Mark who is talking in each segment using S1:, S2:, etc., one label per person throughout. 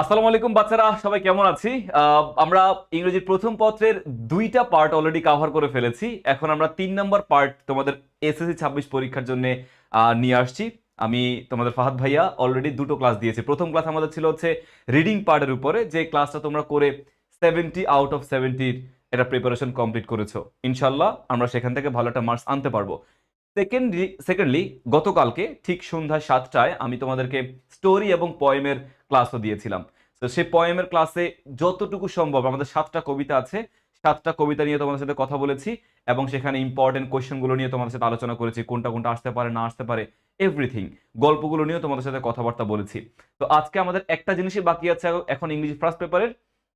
S1: আসসালামু আলাইকুম বাচ্চারা, সবাই কেমন আছি? আমরা ইংরেজির প্রথম পত্রের দুইটা পার্ট অলরেডি কভার করে ফেলেছি। এখন আমরা 3 নম্বর পার্ট তোমাদের এসএসসি 26 পরীক্ষার জন্য নিয়ে আসছি। আমি তোমাদের ফাহাদ ভাইয়া অলরেডি দুটো ক্লাস দিয়েছি। প্রথম ক্লাস আমাদের ছিল হচ্ছে রিডিং পার্টের উপরে, যে ক্লাসটা তোমরা করে 70 আউট অফ 70 এটা প্রিপারেশন কমপ্লিট করেছো। ইনশাল্লাহ আমরা সেখান থেকে ভালো একটা মার্কস আনতে পারবো। সেকেন্ডলি গতকালকে ঠিক সন্ধ্যা 7টায় আমি তোমাদেরকে স্টোরি এবং পয়েমের ক্লাসও দিয়েছিলাম। তো সেই পয়েমের ক্লাসে যতটুকু সম্ভব, আমাদের 7টা কবিতা আছে, 7টা কবিতা নিয়ে তোমাদের সাথে কথা বলেছি এবং সেখানে ইম্পর্টেন্ট কোয়েশ্চেনগুলো নিয়ে তোমাদের সাথে আলোচনা করেছি, কোনটা কোনটা আসতে পারে না আসতে পারে, এভরিথিং। গল্পগুলো নিয়েও তোমাদের সাথে কথাবার্তা বলেছি। তো আজকে আমাদের একটা জিনিসই বাকি আছে এখন ইংলিশ ফার্স্ট পেপারের,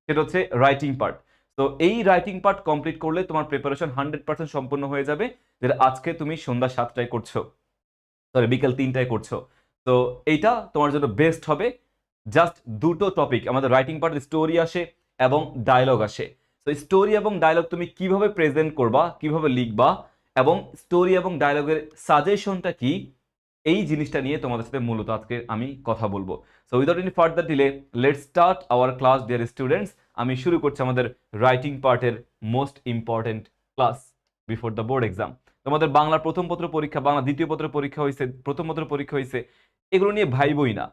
S1: সেটা হচ্ছে রাইটিং পার্ট। তো এই রাইটিং পার্ট কমপ্লিট করলে তোমার প্রিপারেশন 100% সম্পূর্ণ হয়ে যাবে, যেটা আজকে তুমি সন্ধ্যা 7টায় করছো, সরি বিকেল 3টায় করছো। তো এইটা তোমার জন্য বেস্ট হবে। জাস্ট দুটো টপিক আমাদের রাইটিং পার্ট, স্টোরি আসে এবং ডায়লগ আসে। তো স্টোরি এবং ডায়লগ তুমি কিভাবে প্রেজেন্ট করবা, কিভাবে লিখবা এবং স্টোরি এবং ডায়লগের সাজেশনটা কি, এই জিনিসটা নিয়ে তোমাদের সাথে মূলত আজকে আমি কথা বলবো। So without any further delay let's start our class dear students. আমি শুরু করছি আমাদের রাইটিং পার্টের most important class before the board exam. তোমাদের বাংলা প্রথম পত্র পরীক্ষা, বাংলা দ্বিতীয় পত্র পরীক্ষা হয়েছে, প্রথম পত্র পরীক্ষা হয়েছে, এগুলো নিয়ে ভাইবই না।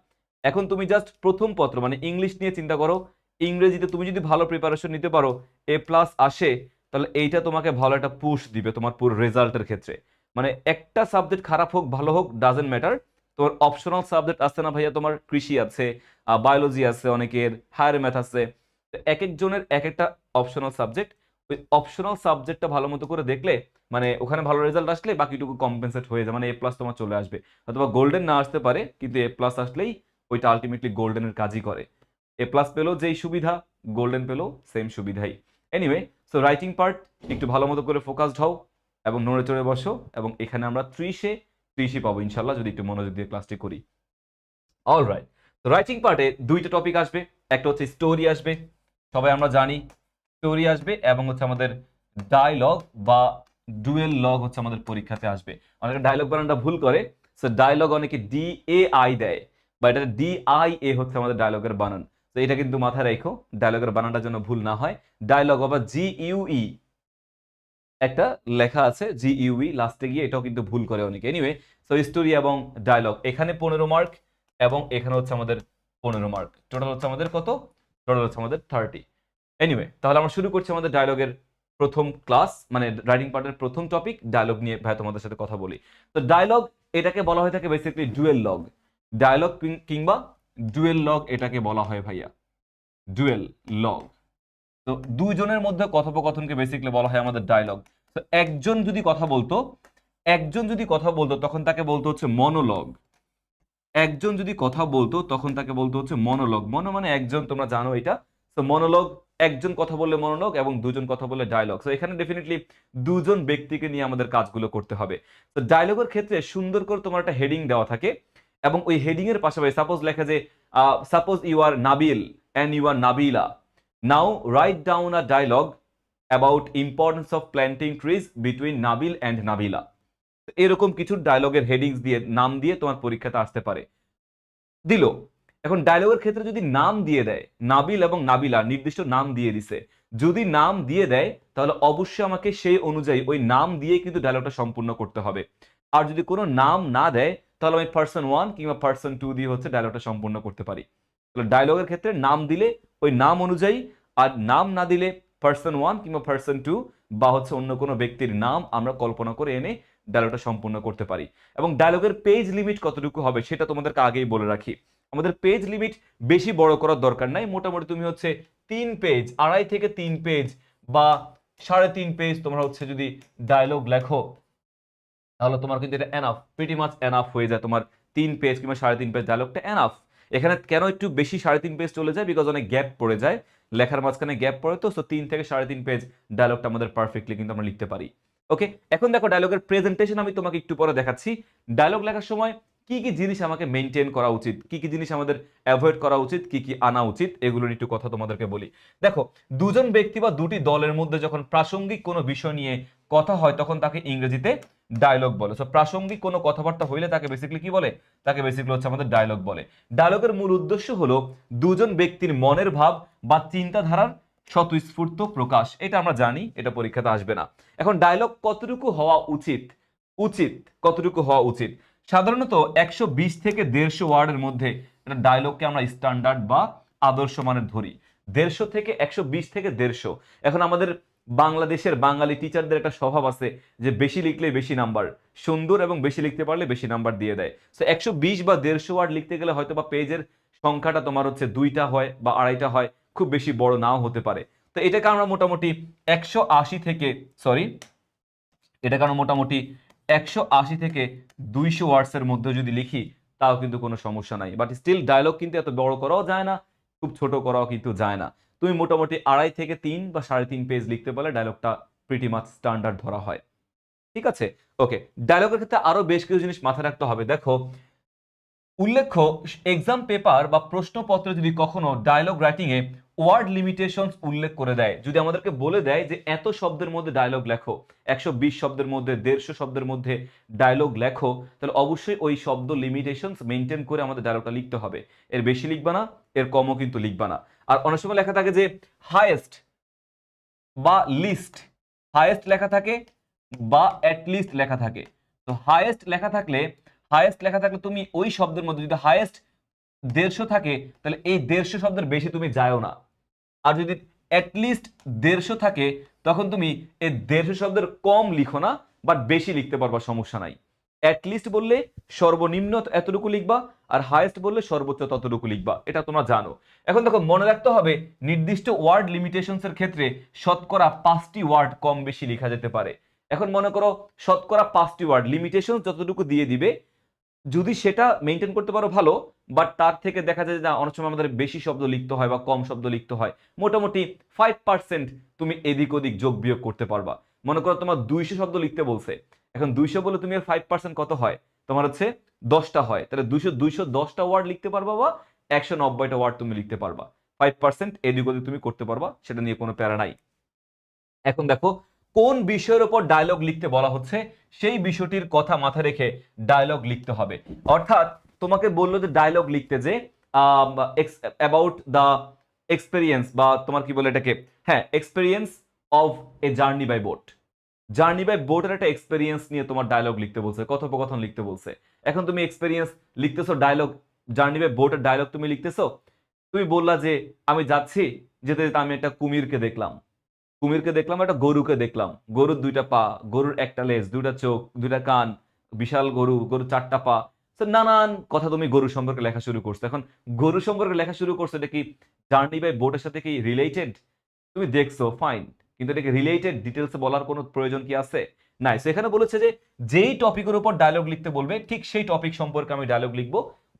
S1: এখন তুমি জাস্ট প্রথম পত্র মানে ইংলিশ নিয়ে চিন্তা করো। ইংরেজিতে তুমি যদি ভালো প্রিপারেশন নিতে পারো, A+ আসে, তাহলে এইটা তোমাকে ভালো একটা পুশ দিবে তোমার পুরো রেজাল্টের ক্ষেত্রে। মানে একটা সাবজেক্ট খারাপ হোক ভালো হোক ডাজেন্ট ম্যাটার, তোমার অপশনাল সাবজেক্ট আছে না ভাইয়া, তোমার কৃষি আছে, বায়োলজি আছে, অনেকের হায়ার ম্যাথ আছে, এক একজনের এক একটা অপশনাল সাবজেক্ট। ওই অপশনাল সাবজেক্টটা ভালো মতো করে দেখলে মানে ওখানে ভালো রেজাল্ট আসলে বাকিটুকু কম্পেনসেট হয়ে যায়, মানে A+ তোমার চলে আসবে। অথবা গোল্ডেন না আসতে পারে, কিন্তু A+ আসলেই ওইটা আলটিমেটলি গোল্ডেনের কাজই করে। A+ পেলেও যেই সুবিধা, গোল্ডেন পেলেও সেম সুবিধাই। এনিওয়ে, সো রাইটিং পার্ট একটু ভালো মতো করে ফোকাসড হও এবং নড়ে চড়ে বসো, এবং এখানে আমরা 30-30 পাবো ইনশাল্লাহ যদি একটু মনোযোগ দিয়ে ক্লাসটি করি। অলরাইট, তো রাইটিং পার্টে দুইটা টপিক আসবে, একটা হচ্ছে স্টোরি আসবে, সবাই আমরা জানি স্টোরি আসবে, এবং হচ্ছে আমাদের ডায়লগ বা ডুয়েল লগ হচ্ছে আমাদের পরীক্ষাতে আসবে। অনেকে ডায়লগ বানানটা ভুল করে, সো ডায়লগ অনেকে DAI দেয়, বা এটা DIA হচ্ছে আমাদের ডায়লগের বানান। তো এটা কিন্তু মাথায় রেখো, ডায়লগের বানানটা যেন ভুল না হয়। ডায়লগ আবার GUE একটা লেখা আছে, GUE লাস্টে গিয়ে, এটাও কিন্তু ভুল করে অনেকে। এনিওয়ে, সো স্টোরি এবং ডায়লগ এখানে 15 মার্ক এবং এখানে হচ্ছে আমাদের 15 মার্ক, টোটাল হচ্ছে আমাদের কত? টোটাল হচ্ছে আমাদের 30। এনিওয়ে, তাহলে আমরা শুরু করছি আমাদের ডায়লগের প্রথম ক্লাস, মানে রাইটিং পার্টের প্রথম টপিক ডায়লগ নিয়ে ভাই তোমাদের সাথে কথা বলি। তো ডায়লগ এটাকে বলা হয়ে থাকে বেসিক্যালি ডুয়েল লগ। ডায়লগ কিংবা ডুয়েল লগ এটাকে বলা হয় ভাইয়া, ডুয়েল লগ। তো দুইজনের মধ্যে কথোপকথনকে বেসিক্যালি বলা হয় আমাদের ডায়লগ। তো একজন যদি কথা বলতো তখন তাকে বলতো হচ্ছে মনোলগ। একজন যদি কথা বলতো তখন তাকে বলতো হচ্ছে মনোলগ। মানে একজন, তোমরা জানো এটা। তো মনোলগ, একজন কথা বললে মনোলগ, এবং দুজন কথা বললে ডায়লগ। তো এখানে ডেফিনেটলি দুজন ব্যক্তিকে নিয়ে আমাদের কাজগুলো করতে হবে। তো ডায়লগের ক্ষেত্রে সুন্দর করে তোমার একটা হেডিং দেওয়া থাকে, এবং ওই হেডিং এর পাশাপাশি সাপোজ লেখা যে suppose you are Nabil and you are Nabila, now write down a dialogue about importance of planting trees between Nabil and Nabila. এরকম কিছু ডায়লগের হেডিংস দিয়ে, নাম দিয়ে তোমার পরীক্ষাতে আসতে পারে। দিল। এখন ডায়লগের ক্ষেত্রে যদি নাম দিয়ে দেয়, নাবিল এবং নাবিলা নির্দিষ্ট নাম দিয়ে দিছে, যদি নাম দিয়ে দেয় তাহলে অবশ্যই আমাকে সেই অনুযায়ী ওই নাম দিয়ে কিন্তু ডায়লগটা সম্পূর্ণ করতে হবে। আর যদি কোনো নাম না দেয় তাহলে আমি person 1 কিংবা person 2 দিয়ে হচ্ছে ডায়লগটা সম্পূর্ণ করতে পারি। তাহলে ডায়লগের ক্ষেত্রে নাম দিলে ওই নাম অনুযায়ী, আর নাম না দিলে person 1 কিংবা person 2 বা হচ্ছে অন্য কোনো ব্যক্তির নাম আমরা কল্পনা করে এনে ডায়লগটা সম্পূর্ণ করতে পারি। এবং ডায়লগের পেজ লিমিট কতটুকু হবে সেটা তোমাদেরকে আগেই বলে রাখি। আমাদের পেজ লিমিট বেশি বড় করার দরকার নাই, মোটামুটি তুমি হচ্ছে 3 পেজ, 2.5 থেকে 3 পেজ বা 3.5 পেজ তোমরা হচ্ছে যদি ডায়লগ লেখো, তাহলে তোমার কিন্তু এটা এনাফ, প্রিটি মাচ এনাফ হয়ে যায়। তোমার 3 পেজ কিংবা 3.5 পেজ ডায়লগটা এনাফ। এখানে কেন একটু বেশি 3.5 পেজ চলে যায়, বিকজ অনেক গ্যাপ পড়ে যায়, লেখার মাঝখানে গ্যাপ পড়ে। তো 3 থেকে 3.5 পেজ ডায়লগটা আমাদের পারফেক্টলি কিন্তু আমরা লিখতে পারি। ওকে, এখন দেখো ডায়লগের প্রেজেন্টেশন আমি তোমাকে একটু পরে দেখাচ্ছি। ডায়লগ লেখার সময় কি কি জিনিস আমাকে মেনটেন করা উচিত, কি কি জিনিস আমাদের অ্যাভয়েড করা উচিত, কি কি আনা উচিত, এগুলোর একটু কথা তোমাদেরকে বলি। দেখো, দুজন ব্যক্তি বা দুটি দলের মধ্যে যখন প্রাসঙ্গিক কোনো বিষয় নিয়ে কথা হয় তখন তাকে ইংরেজিতে ডায়লগ বলে। সো প্রাসঙ্গিক কোনো কথাবার্তা হইলে তাকে বেসিক্যালি কি বলে? তাকে বেসিক্যালি হচ্ছে আমাদের ডায়লগ বলে। ডায়লগের মূল উদ্দেশ্য হলো দুজন ব্যক্তির মনের ভাব বা চিন্তাধারার স্বতঃস্ফূর্ত প্রকাশ। এটা আমরা জানি, এটা পরীক্ষাতে আসবে না। এখন ডায়লগ কতটুকু হওয়া উচিত? কতটুকু হওয়া উচিত? সাধারণত 120 থেকে 150 ওয়ার্ডের মধ্যে একটা ডায়লগকে আমরা স্ট্যান্ডার্ড বা আদর্শ মানের ধরি। 150 থেকে 120 থেকে 150। এখন আমাদের বাংলাদেশের বাঙালি টিচারদের একটা স্বভাব আছে যে বেশি লিখলে বেশি নাম্বার, সুন্দর এবং বেশি লিখতে পারলে বেশি নাম্বার দিয়ে দেয়। সো 120 বা 150 ওয়ার্ড লিখতে গেলে হয়তো বা পেজের সংখ্যাটা তোমার হচ্ছে 2টা হয় বা 2.5টা হয়, খুব বেশি বড় নাও হতে পারে। তো এটাকে আমরা মোটামুটি 180 থেকে সরি এটাকে আমরা মোটামুটি 180 থেকে 200 ওয়ার্ডসের মধ্যে যদি লিখি তাও কিন্তু কোনো সমস্যা নাই। বাট স্টিল ডায়লগ কিন্তু এত বড় করাও যায় না, খুব ছোট করাও কিন্তু যায় না। তুমি মোটামুটি 2.5 থেকে 3 বা 3.5 পেজ লিখতে পারলে ডায়লগটা প্রিটি মাচ স্ট্যান্ডার্ড ধরা হয়। ঠিক আছে? ওকে, ডায়লগের ক্ষেত্রে আরো বেশ কিছু জিনিস মাথায় রাখতে হবে। দেখো, উল্লেখ্য এক্সাম পেপার বা প্রশ্নপত্র যদি কখনো ডায়লগ রাইটিং এ ওয়ার্ড লিমিটেশনস উল্লেখ করে দেয়, যদি আমাদেরকে বলে দেয় যে এত শব্দের মধ্যে ডায়লগ লেখো, 120 শব্দের মধ্যে 150 শব্দের মধ্যে ডায়লগ লেখো, তাহলে অবশ্যই ওই শব্দ লিমিটেশনস মেনটেন করে আমাদের ডায়লগটা লিখতে হবে। এর বেশি লিখবা না, এর কমও কিন্তু লিখবা না। আর অনেক সময় লেখা থাকে যে হাইয়েস্ট বা লিস্ট, হাইয়েস্ট লেখা থাকে বা অ্যাটলিস্ট লেখা থাকে। তো হাইয়েস্ট লেখা থাকলে তুমি ওই শব্দের মধ্যে যদি হাইয়েস্ট 150 থাকে তাহলে এই 150 শব্দের বেশি তুমি যাও না। আর যদি অ্যাটলিস্ট 150 থাকে তখন তুমি এই 150 শব্দের কম লিখো না, বাট বেশি লিখতে পারবা, সমস্যা নাই। অ্যাটলিস্ট বললে সর্বনিম্ন এতটুকু লিখবা, আর হাইয়েস্ট বললে সর্বোচ্চ ততটুকু লিখবা, এটা তোমরা জানো। এখন দেখো, মনে রাখতে হবে নির্দিষ্ট ওয়ার্ড লিমিটেশনস এর ক্ষেত্রে শতকরা 5টি ওয়ার্ড কম বেশি লেখা যেতে পারে। এখন মনে করো শতকরা 5টি ওয়ার্ড লিমিটেশন যতটুকু দিয়ে দিবে, যদি সেটা মেনটেন করতে পারো ভালো, বাট তার থেকে দেখা যায় যে অনেক সময় আমাদের বেশি শব্দ লিখতে হয় বা কম শব্দ লিখতে হয়, মোটামুটি 5% তুমি এদিক ওদিক যোগ বিয়োগ করতে পারবা। মনে করো তোমার 200 শব্দ লিখতে বলছে, এখন 200 বলে তুমি এর 5% কত হয়? তোমার হচ্ছে 10টা হয়, তাহলে 210টা ওয়ার্ড লিখতে পারবা বা 190টা ওয়ার্ড তুমি লিখতে পারবা। 5% এদিক ওদিক তুমি করতে পারবা, সেটা নিয়ে কোনো প্যারা নাই। এখন দেখো, কোন বিষয়ের উপর ডায়লগ লিখতে বলা হচ্ছে সেই বিষয়টির কথা মাথায় রেখে ডায়লগ লিখতে হবে। অর্থাৎ তোমাকে বললো যে ডায়লগ লিখতে, যে অ্যাবাউট দ্য এক্সপেরিয়েন্স, বা তোমার কি বলে এটাকে, হ্যাঁ, experience of a journey by boat. Journey by বোটের একটা এক্সপেরিয়েন্স নিয়ে তোমার ডায়লগ লিখতে বলছে, কথোপকথন লিখতে বলছে। এখন তুমি এক্সপেরিয়েন্স লিখতেছো, ডায়লগ জার্নি বাই বোটের ডায়লগ তুমি লিখতেছো। তুমি বললা যে আমি যাচ্ছি, যেতে যেতে আমি একটা কুমিরকে দেখলাম, একটা গরুকে দেখলাম, গরুর 2টা পা, গরুর একটা লেজ, 2টা চোখ, 2টা কান, বিশাল গরু, গরুর 4টা পা। তো নানান কথা তুমি গরু সম্পর্কে লেখা শুরু করছো। এখন গরু সম্পর্কে লেখা শুরু করছো, এটা কি জার্নি বাই বোটের সাথে কি রিলেটেড? তুমি দেখছো, ফাইন, কিন্তু এটাকে রিলেটেড ডিটেলসে বলার কোনো প্রয়োজন কি আছে? নাই। সেখানে বলেছে যে যেই টপিকের উপর ডায়লগ লিখতে বলবে ঠিক সেই টপিক সম্পর্কে আমি ডায়লগ লিখবো,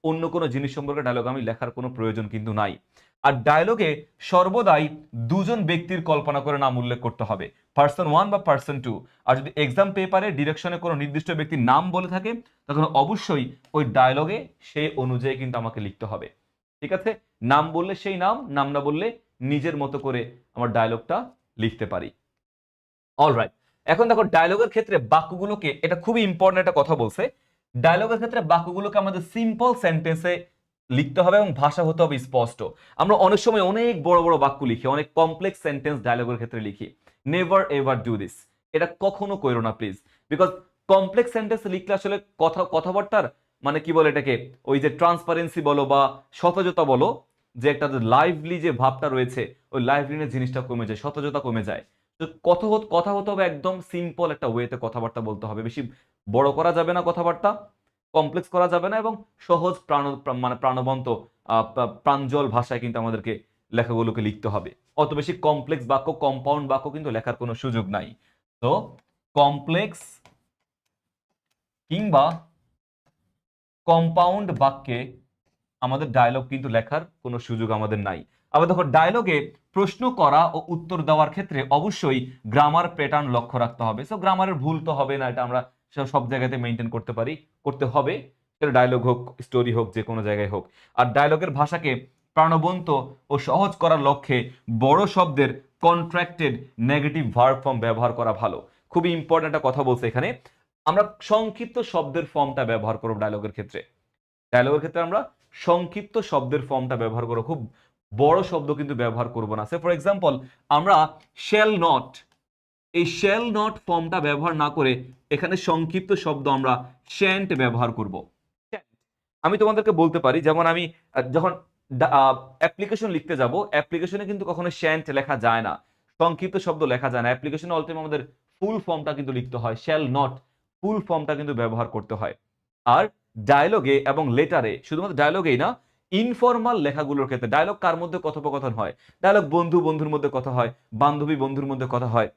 S1: অন্য কোনো জিনিস সম্পর্কে ডায়লগ আমি লেখার কোনো প্রয়োজন কিন্তু নাই। আর ডায়লগে সর্বদাই দুজন ব্যক্তির কল্পনা করে নাম উল্লেখ করতে হবে, পার্সন 1 বা পার্সন 2। আর যদি এক্সাম পেপারে ডিরেকশনে কোনো নির্দিষ্ট ব্যক্তির নাম বলে থাকে তখন অবশ্যই ওই ডায়লগে সেই অনুযায়ী কিন্তু আমাকে লিখতে হবে। ঠিক আছে? নাম বললে সেই নাম, নাম না বললে নিজের মতো করে আমার ডায়লগটা লিখতে পারি। অলরাইট, এখন দেখো ডায়লগের ক্ষেত্রে বাক্যগুলোকে, এটা খুবই ইম্পর্টেন্ট একটা কথা বলছে, ডায়লগের ক্ষেত্রে বাক্যগুলোকে আমাদের সিম্পল সেন্টেন্সে লিখতে হবে এবং ভাষা হতে হবে স্পষ্ট। আমরা অনেক সময় অনেক বড় বড় বাক্য লিখি, অনেক কমপ্লেক্স সেন্টেন্স ডায়লগের ক্ষেত্রে লিখি। নেভার এভার ডু দিস, এটা কখনো করো না প্লিজ। বিকজ কমপ্লেক্স সেন্টেন্স লিখলে আসলে কথাবার্তার মানে কি বলে এটাকে, ওই যে ট্রান্সপারেন্সি বলো বা সতেজতা বলো, যে একটা লাইভলি যে ভাবটা রয়েছে, ওই লাইভলিনেস জিনিসটা কমে যায়, সতেজতা কমে যায়। তো কথা হতে হবে একদম সিম্পল একটা ওয়েতে কথাবার্তা বলতে হবে, বেশি বড় করা যাবে না কথাবার্তা, কমপ্লেক্স করা যাবে না, এবং সহজ মানে প্রাণবন্ত প্রাঞ্জল ভাষায় কিন্তু আমাদেরকে লেখাগুলোকে লিখতে হবে। অত বেশি কমপ্লেক্স বাক্য, কম্পাউন্ড বাক্য কিন্তু লেখার কোনো সুযোগ নাই। তো কমপ্লেক্স কিংবা কম্পাউন্ড বাক্যে আমাদের ডায়লগ কিন্তু লেখার কোনো সুযোগ আমাদের নাই। আবার দেখো, ডায়লগে প্রশ্ন করা ও উত্তর দেওয়ার ক্ষেত্রে অবশ্যই গ্রামার প্যাটার্ন লক্ষ্য রাখতে হবে। সো গ্রামারের ভুল তো হবে না, এটা আমরা সব জায়গাতে মেনটেন করতে হবে, সেটা ডায়লগ হোক, স্টোরি হোক, যে কোনো জায়গায় হোক। আর ডায়লগের ভাষাকে প্রাণবন্ত ও সহজ করার লক্ষ্যে বড় শব্দের কন্ট্রাক্টেড নেগেটিভ ভার্ব ফর্ম ব্যবহার করা ভালো। খুবই ইম্পর্টেন্ট একটা কথা বলছে এখানে, আমরা সংক্ষিপ্ত শব্দের ফর্মটা ব্যবহার করব ডায়লগের ক্ষেত্রে। ডায়লগের ক্ষেত্রে আমরা সংক্ষিপ্ত শব্দের ফর্মটা ব্যবহার করব, খুব বড় শব্দ কিন্তু ব্যবহার করব না। সে ফর এক্সাম্পল আমরা শ্যাল নট, এই শ্যাল নট ফর্মটা ব্যবহার না করে এখানে সংক্ষিপ্ত শব্দ আমরা শ্যান্ট ব্যবহার করব। আমি তোমাদেরকে বলতে পারি, যেমন আমি যখন অ্যাপ্লিকেশন লিখতে যাব, অ্যাপ্লিকেশনে কিন্তু কখনো শ্যান্ট লেখা যায় না, সংক্ষিপ্ত শব্দ লেখা যায় না। অ্যাপ্লিকেশনে অলটাইম আমাদের ফুল ফর্মটা কিন্তু লিখতে হয়, শ্যাল নট ফুল ফর্মটা কিন্তু ব্যবহার করতে হয়। আর ডায়লগে এবং লেটারে, শুধুমাত্র ডায়লগেই না, ইনফর্মাল লেখাগুলোর ক্ষেত্রে, ডায়লগ কার মধ্যে কথোপকথন হয়, ডায়লগ বন্ধু বন্ধুর মধ্যে কথা হয়, বান্ধবী বন্ধুর মধ্যে কথা হয়,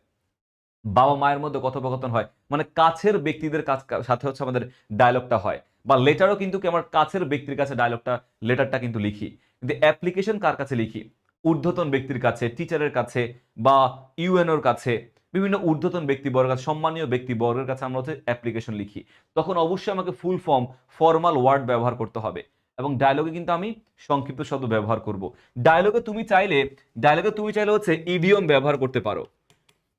S1: বাবা মায়ের মধ্যে কথোপকথন হয়, মানে কাছের ব্যক্তিদের সাথে হচ্ছে আমাদের ডায়লগটা হয়। বা লেটারও কিন্তু কি আমার কাছের ব্যক্তির কাছে ডায়লগটা, লেটারটা কিন্তু লিখি। কিন্তু অ্যাপ্লিকেশন কার কাছে লিখি? ঊর্ধ্বতন ব্যক্তির কাছে, টিচারের কাছে, বা ইউএনওর কাছে, বিভিন্ন ঊর্ধ্বতন ব্যক্তিবর্গের কাছে, সম্মানীয় ব্যক্তিবর্গের কাছে আমরা হচ্ছে অ্যাপ্লিকেশন লিখি। তখন অবশ্যই আমাকে ফুল ফর্ম, ফর্মাল ওয়ার্ড ব্যবহার করতে হবে। এবং ডায়লগে কিন্তু আমি সংক্ষিপ্ত শব্দ ব্যবহার করব। ডায়লগে তুমি চাইলে হচ্ছে ইডিয়ম ব্যবহার করতে পারো।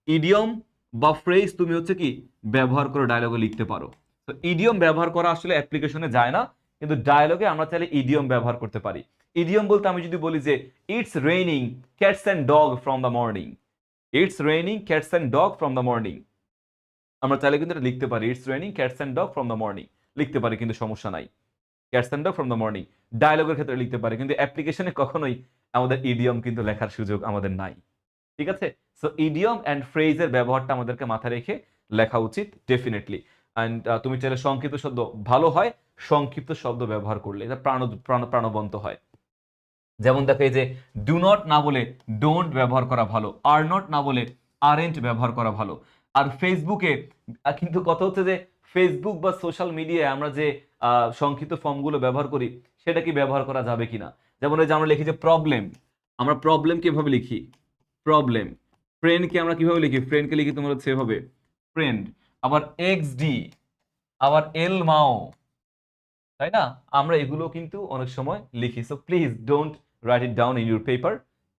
S1: ইডিয়ম বা ফ্রেজ তুমি হচ্ছে কি ব্যবহার করে ডায়লগে লিখতে পারো। তো ইডিয়ম ব্যবহার করা আসলে অ্যাপ্লিকেশনে যায় না, কিন্তু ডায়লগে আমরা চাইলে ইডিয়ম ব্যবহার করতে পারি। ইডিয়ম বলতে আমি যদি বলি যে it's raining cats and dog from the morning, it's raining cats and dog from the morning, আমরা চাইলে কিন্তু এটা লিখতে পারি, it's raining cats and dog from the morning লিখতে পারি, কিন্তু সমস্যা নাই। Cats and dog from the morning ডায়লগের ক্ষেত্রে লিখতে পারি, কিন্তু অ্যাপ্লিকেশনে কখনোই আমাদের ইডিয়ম কিন্তু লেখার সুযোগ আমাদের নাই। ঠিক আছে? সো ইডিয়ম অ্যান্ড ফ্রেজের ব্যবহারটা আমাদেরকে মাথায় রেখে লেখা উচিত ডেফিনেটলি। অ্যান্ড তুমি চাইলে সংক্ষিপ্ত শব্দ, ভালো হয় সংক্ষিপ্ত শব্দ ব্যবহার করলে, এটা প্রাণবন্ত হয়। যেমন দেখো, এই যে ডু নট না বলে ডোন্ট ব্যবহার করা ভালো, আর নট না বলে আরেন্ট ব্যবহার করা ভালো। আর ফেসবুকে কিন্তু কথা হচ্ছে যে ফেসবুক বা সোশ্যাল মিডিয়ায় আমরা যে সংক্ষিপ্ত ফর্মগুলো ব্যবহার করি, সেটা কি ব্যবহার করা যাবে কিনা। যেমন এই যে আমরা লিখি যে প্রবলেম, আমরা প্রবলেম কিভাবে লিখি? প্রবলেম। ফ্রেন্ডকে আমরা কিভাবে লিখি? ফ্রেন্ডকে লিখি তোমার হচ্ছে এভাবে, ফ্রেন্ড। আবার এক্স ডি, আবার এল মাও, তাই না? আমরা এগুলো কিন্তু অনেক সময় লিখি। So please don't write it down in your paper.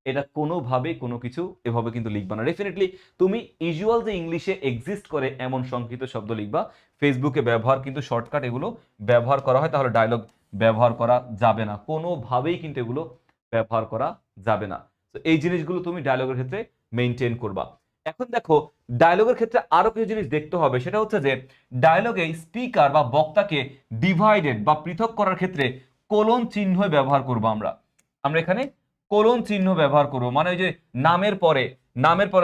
S1: এটা কোনোভাবে কোনো কিছু এভাবে কিন্তু লিখবা না। ডেফিনেটলি তুমি ইউজুয়াল যে ইংলিশে এক্সিস্ট করে এমন সংক্ষিপ্ত শব্দ লিখবা। ফেসবুকে ব্যবহার কিন্তু শর্টকাট এগুলো ব্যবহার করা হয়, তাহলে ডায়লগ ব্যবহার করা যাবে না, কোনোভাবেই কিন্তু এগুলো ব্যবহার করা যাবে না। তো এই জিনিসগুলো তুমি ডায়লগের ক্ষেত্রে মেনটেন করবা। এখন দেখো, ডায়লগের ক্ষেত্রে আরো কিছু জিনিস দেখতে হবে, সেটা হচ্ছে যে ডায়লগে স্পিকার বা বক্তাকে ডিভাইডেড বা পৃথক করার ক্ষেত্রে কোলন চিহ্ন ব্যবহার করব। আমরা আমরা এখানে কোলন চিহ্ন ব্যবহার করব, মানে ওই যে নামের পরে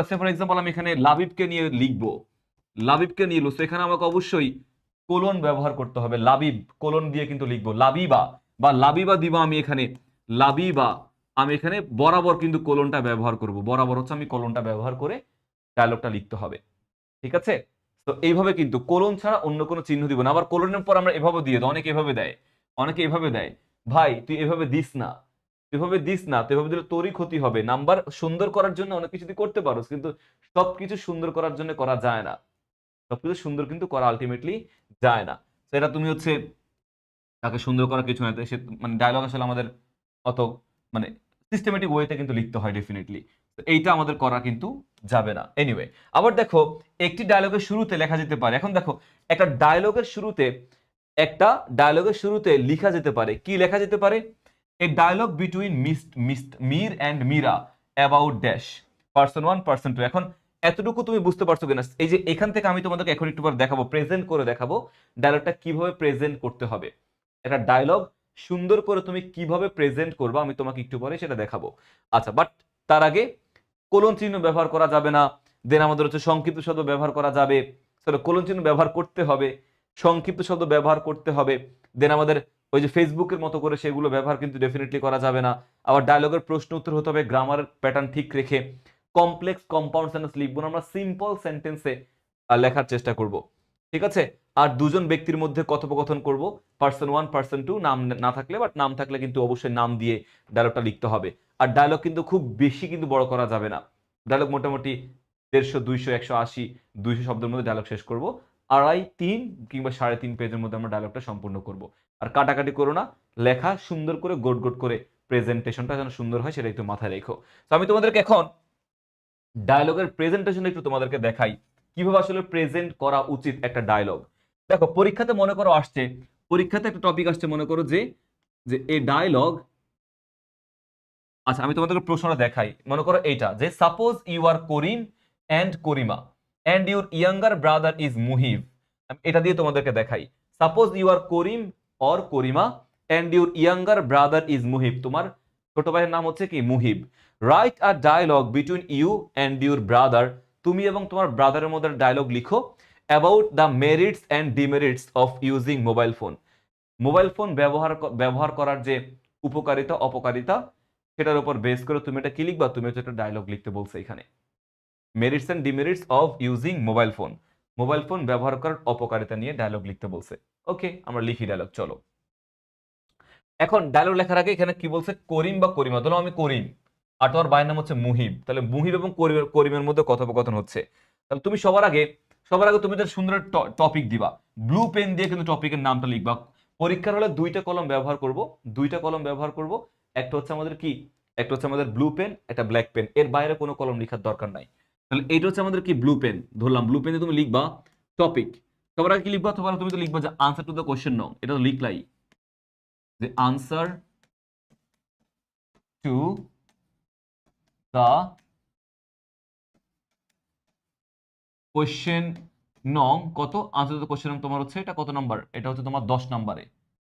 S1: সে ফর এক্সাম্পল আমি এখানে লাবিবকে নিয়ে লিখবো, লাবিবকে নিয়ে লিখবো, এখানে আমাকে অবশ্যই কোলন ব্যবহার করতে হবে। লাবিব কোলন দিয়ে কিন্তু লিখবো, লাবিবা বা লাবিবা দিবা, আমি এখানে লাবিবা, আমি এখানে বরাবর কিন্তু কোলনটা ব্যবহার করব, বরাবর হচ্ছে আমি কোলনটা ব্যবহার করে ডায়লগটা লিখতে হবে। ঠিক আছে? তো এইভাবে কিন্তু কোলন ছাড়া অন্য কোনো চিহ্ন দিব না। আবার কোলনের পর আমরা এভাবে দিয়ে দিই, অনেকে এভাবে দেয়, ভাই তুই এভাবে দিস না, তুই এভাবে দিস না, তুই এভাবে দিলে তোরই ক্ষতি হবে। নাম্বার সুন্দর করার জন্য অনেক কিছু তুই করতে পারো, কিন্তু সবকিছু সুন্দর করার জন্য করা যায় না, সবকিছু সুন্দর কিন্তু করা আলটিমেটলি যায় না। সেটা তুমি হচ্ছে তাকে সুন্দর করার কিছু না, সে মানে ডায়লগ আসলে আমাদের অত মানে সিস্টেমেটিক ওয়েতে কিন্তু লিখতে হয় ডেফিনেটলি। এইটা আমাদের করা কিন্তু যাবে না। এনিওয়ে, আবার দেখো, একটি ডায়লগের শুরুতে লেখা যেতে পারে, এখন দেখো একটা ডায়লগের শুরুতে লেখা যেতে পারে, কি লেখা যেতে পারে? A dialogue between Mir and Meera about dash, person 1 person 2। এখন এতটুকু তুমি বুঝতে পারছো কিনা? এই যে এখান থেকে আমি তোমাদেরকে এখন একটু পর দেখাবো, প্রেজেন্ট করে দেখাবো ডায়লগটা কিভাবে প্রেজেন্ট করতে হবে। একটা ডায়লগ সুন্দর করে তুমি কিভাবে প্রেজেন্ট করবে আমি তোমাকে একটু পরে সেটা দেখাবো। আচ্ছা, বাট তার আগে কোলন চিহ্ন ব্যবহার করা যাবে না, দেন আমাদের হচ্ছে সংক্ষিপ্ত শব্দ ব্যবহার করা যাবে, কোলন চিহ্ন ব্যবহার করতে হবে, সংক্ষিপ্ত শব্দ ব্যবহার করতে হবে, দেন আমাদের ওই যে ফেসবুকের মতো করে সেগুলো ব্যবহার কিন্তু ডেফিনেটলি করা যাবে না। আবার ডায়লগের প্রশ্ন উত্তর হতে হবে গ্রামার প্যাটার্ন ঠিক রেখে, কমপ্লেক্স কম্পাউন্ড সেন্টেন্স লিখবো না, আমরা সিম্পল সেন্টেন্সে লেখার চেষ্টা করব। ঠিক আছে? আর দুজন ব্যক্তির মধ্যে কথোপকথন করব, পার্সন 1 পার্সন 2, নাম না থাকলে, বাট নাম থাকলে কিন্তু অবশ্যই নাম দিয়ে ডায়লগটা লিখতে হবে। আর ডায়লগ কিন্তু খুব বেশি কিন্তু বড় করা যাবে না। ডায়লগ মোটামুটি 150, 200, 180, 200 শব্দের মধ্যে ডায়লগ শেষ করব। 2.5, 3 কিংবা 3.5 পেজের মধ্যে আমরা ডায়লগটা সম্পূর্ণ করব। আর কাটাকাটি করো না, লেখা সুন্দর করে গোট গোট করে, প্রেজেন্টেশনটা যেন সুন্দর হয় সেটা একটু মাথায় রেখো। তো আমি তোমাদেরকে এখন ডায়লগের প্রেজেন্টেশন একটু তোমাদেরকে দেখাই, কিভাবে আসলে প্রেজেন্ট করা উচিত একটা ডায়লগ। দেখো পরীক্ষাতে মনে করো আসছে, পরীক্ষাতে একটা টপিক আসছে, মনে করো যে যে এ ডায়লগ, আচ্ছা আমি তোমাদেরকে প্রশ্নটা দেখাই, মনে করো এইটা যে suppose you are Karim and Karima and your younger brother is Muhib. এটা দিয়ে তোমাদেরকে দেখাই, suppose you are Karim or Karima and your younger brother is Muhib, তোমার ছোট ভাইয়ের নাম হচ্ছে কি মুহিব। Write a dialogue between you and your brother, তুমি এবং তোমার ব্রাদারের মধ্যে ডায়লগ লিখো about the merits and demerits of using mobile phone. Mobile phone ব্যবহার করার যে উপকারিতা অপকারিতা, সেটার উপর বেস করে তুমি এটা কি লিখবা, তুমি হচ্ছে একটা ডায়লগ লিখতে বলছে এখানে, merits and demerits of using mobile phone, mobile phone ব্যবহার করার অপকারিতা নিয়ে ডায়লগ লিখতে বলছে। ওকে, আমরা লিখি ডায়লগ, চলো। এখন ডায়লগ লেখার আগে এখানে কি বলছে, করিম বা করিমা, ধরো আমি করিম আর তোমার ভাইয়ের নাম হচ্ছে মুহিব, তাহলে মুহিব এবং করিমের মধ্যে কথোপকথন হচ্ছে। তাহলে তুমি সবার আগে তুমি একটা সুন্দর টপিক দিবা, ব্লু পেন দিয়ে কিন্তু টপিকের নামটা লিখবা। পরীক্ষার হলে দুইটা কলম ব্যবহার করব, একটা হচ্ছে আমাদের কি, একটা হচ্ছে আমাদের ব্লু পেন, একটা ব্ল্যাক পেন, এর বাইরে কোনো কলম লেখার দরকার নাই। তাহলে এইটা হচ্ছে আমাদের কি ব্লু পেন, ধরলাম ব্লু পেনে তুমি লিখবা টপিক। সবার আগে কি লিখবা, তুমি তো লিখবা যে আনসার টু দ্য কোশ্চেন নং, এটা তো লিখলাই যে আনসার টু দ্য কোশ্চেন নং, কত আনসার টু দ্য কোশ্চেন নং তোমার হচ্ছে এটা কত নাম্বার, এটা হচ্ছে তোমার 10 নম্বরে,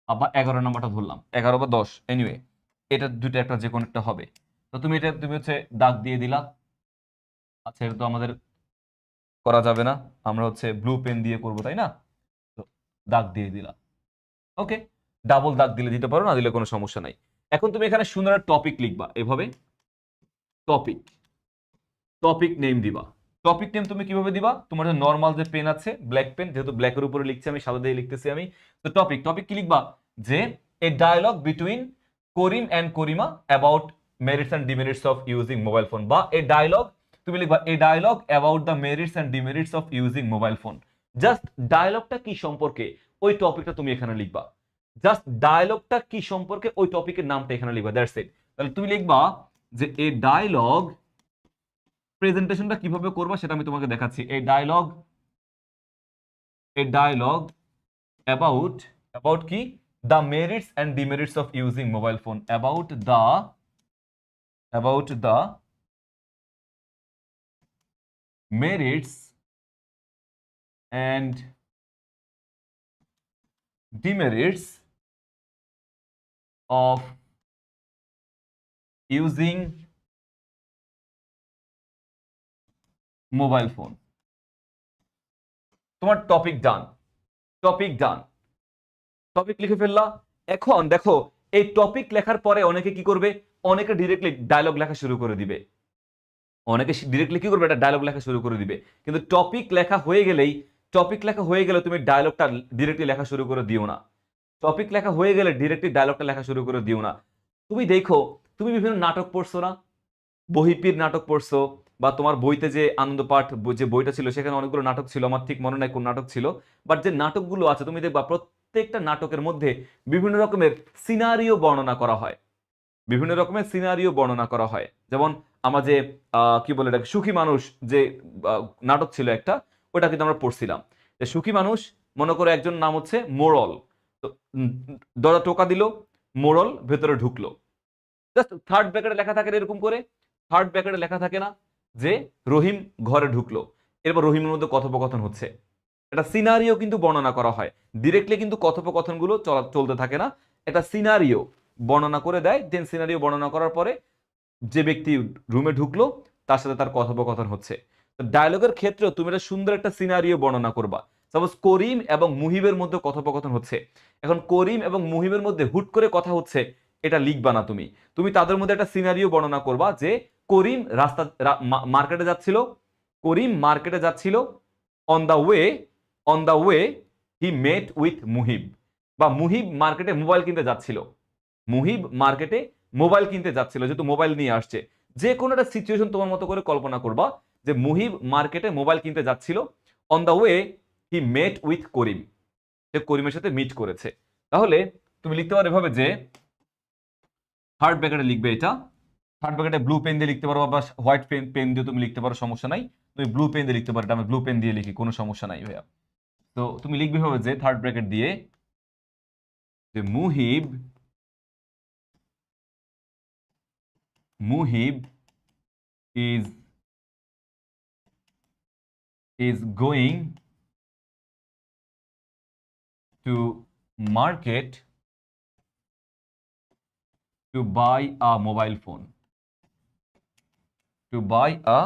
S1: আবার 11 নাম্বারটা ধরলাম, 11 বা 10 এনিওয়ে, এটা দুটো একটা যে কোনো একটা হবে। তো তুমি হচ্ছে দাগ দিয়ে দিলা। আচ্ছা এটা তো আমাদের করা যাবে না, আমরা হচ্ছে ব্লু পেন দিয়ে করবো তাই না, তো দাগ দিয়ে দিলা। ওকে, ডাবল দাগ দিলে দিতে পারো, না দিলে কোনো সমস্যা নাই। এখন তুমি এখানে সুন্দর টপিক লিখবা এভাবে, টপিক, টপিক নেম দিবা। টপিক নেম তুমি কিভাবে দিবা, তোমার যে নর্মাল যে পেন আছে ব্ল্যাক পেন, যেহেতু ব্ল্যাকের উপরে লিখছি আমি, সাদা দিয়ে লিখতেছি আমি, তো টপিক কি লিখবা, যে a dialogue between Karim and Karima about merits and demerits of using mobile phone, বা এ ডায়লগ, তুমি লিখবা a dialogue about the merits and demerits of using mobile phone. Just ডায়লগটা কি সম্পর্কে ওই টপিকটা তুমি এখানে লিখবা, জাস্ট ডায়লগটা কি সম্পর্কে ওই টপিকের নামটা এখানে লিখবা, দ্যাটস ইট। তাহলে তুমি লিখবা যে এ ডায়লগ, প্রেজেন্টেশনটা কিভাবে করবা সেটা আমি তোমাকে দেখাচ্ছি। এ ডায়লগ অ্যাবাউট কি, the merits and demerits of using mobile phone, about the merits and demerits of using mobile phone. তোমার টপিক লিখে ফেললা। এখন দেখো এই টপিক লেখার পরে অনেকে কি করবে, অনেকে ডিরেক্টলি ডায়লগ লেখা শুরু করে দিবে, অনেকে ডিরেক্টলি কি করবে, একটা ডায়লগ লেখা শুরু করে দিবে। কিন্তু টপিক লেখা হয়ে গেলে তুমি ডায়লগটা ডিরেক্টলি লেখা শুরু করে দিও না, টপিক লেখা হয়ে গেলে ডিরেক্টলি ডায়লগটা লেখা শুরু করে দিও না। তুমি দেখো, তুমি বিভিন্ন নাটক পড়ছো না, বহিপীর নাটক পড়ছো, বা তোমার বইতে যে আনন্দ পাঠ যে বইটা ছিল সেখানে অনেকগুলো নাটক ছিল, আমার ঠিক মনে নাই কোন নাটক ছিল, বাট যে নাটকগুলো আছে তুমি দেখবা প্রত্যেকটা নাটকের মধ্যে বিভিন্ন রকমের সিনারিও বর্ণনা করা হয়, যেমন আমরা যে কি বলে এটা সুখী মানুষ যে নাটক ছিল একটা, ওটা কিন্তু আমরা পড়ছিলাম, যে সুখী মানুষ, মনে করো একজন নাম হচ্ছে মোড়ল, তো দরজা টোকা দিল, মোড়ল ভেতরে ঢুকলো, জাস্ট থার্ড ব্র্যাকেটে লেখা থাকে এরকম করে, থার্ড ব্র্যাকেটে লেখা থাকে না যে রহিম ঘরে ঢুকলো, এরপর রহিমের মধ্যে কথোপকথন হচ্ছে, একটা সিনারিও কিন্তু বর্ণনা করা হয়, ডিরেক্টলি কিন্তু কথোপকথনগুলো চলতে থাকে না, একটা সিনারিও বর্ণনা করে দেয়, দেন সিনারিও বর্ণনা করার পরে যে ব্যক্তি রুমে ঢুকলো তার সাথে তার কথোপকথন হচ্ছে। তো ডায়লগের ক্ষেত্রেও তুমি একটা সুন্দর একটা সিনারিও বর্ণনা করবা। সাপোজ করিম এবং মুহিবের মধ্যে কথোপকথন হচ্ছে, এখন করিম এবং মুহিবের মধ্যে হুট করে কথা হচ্ছে, এটা লিখবা না তুমি, তুমি তাদের মধ্যে একটা সিনারিও বর্ণনা করবা যে করিম মার্কেটে যাচ্ছিল, on the way he met with Muhib, বা মুহিব মার্কেটে মোবাইল কিনতে যাচ্ছিল, যেহেতু মোবাইল নিয়ে আসছে, যে কোনো একটা সিচুয়েশন তোমার মতো করে কল্পনা করবা যে মুহিব মার্কেটে মোবাইল কিনতে যাচ্ছিল, on the way he met with Karim, সে করিমের সাথে মিট করেছে। তাহলে তুমি লিখতে পারো এভাবে যে থার্ড ব্র্যাকেটে লিখবে, এটা থার্ড ব্র্যাকেটে ব্লু পেন দিয়ে লিখতে পারো, বা হোয়াইট পেন দিয়ে তুমি লিখতে পারো, সমস্যা নাই, তুমি ব্লু পেন দিয়ে লিখতে পারো, এটা আমি ব্লু পেন দিয়ে লিখি, কোনো সমস্যা নাই ভাইয়া। তো তুমি লিখবে হবে যে থার্ড ব্র্যাকেট দিয়ে যে Muhib is going to market to buy a mobile phone. To buy a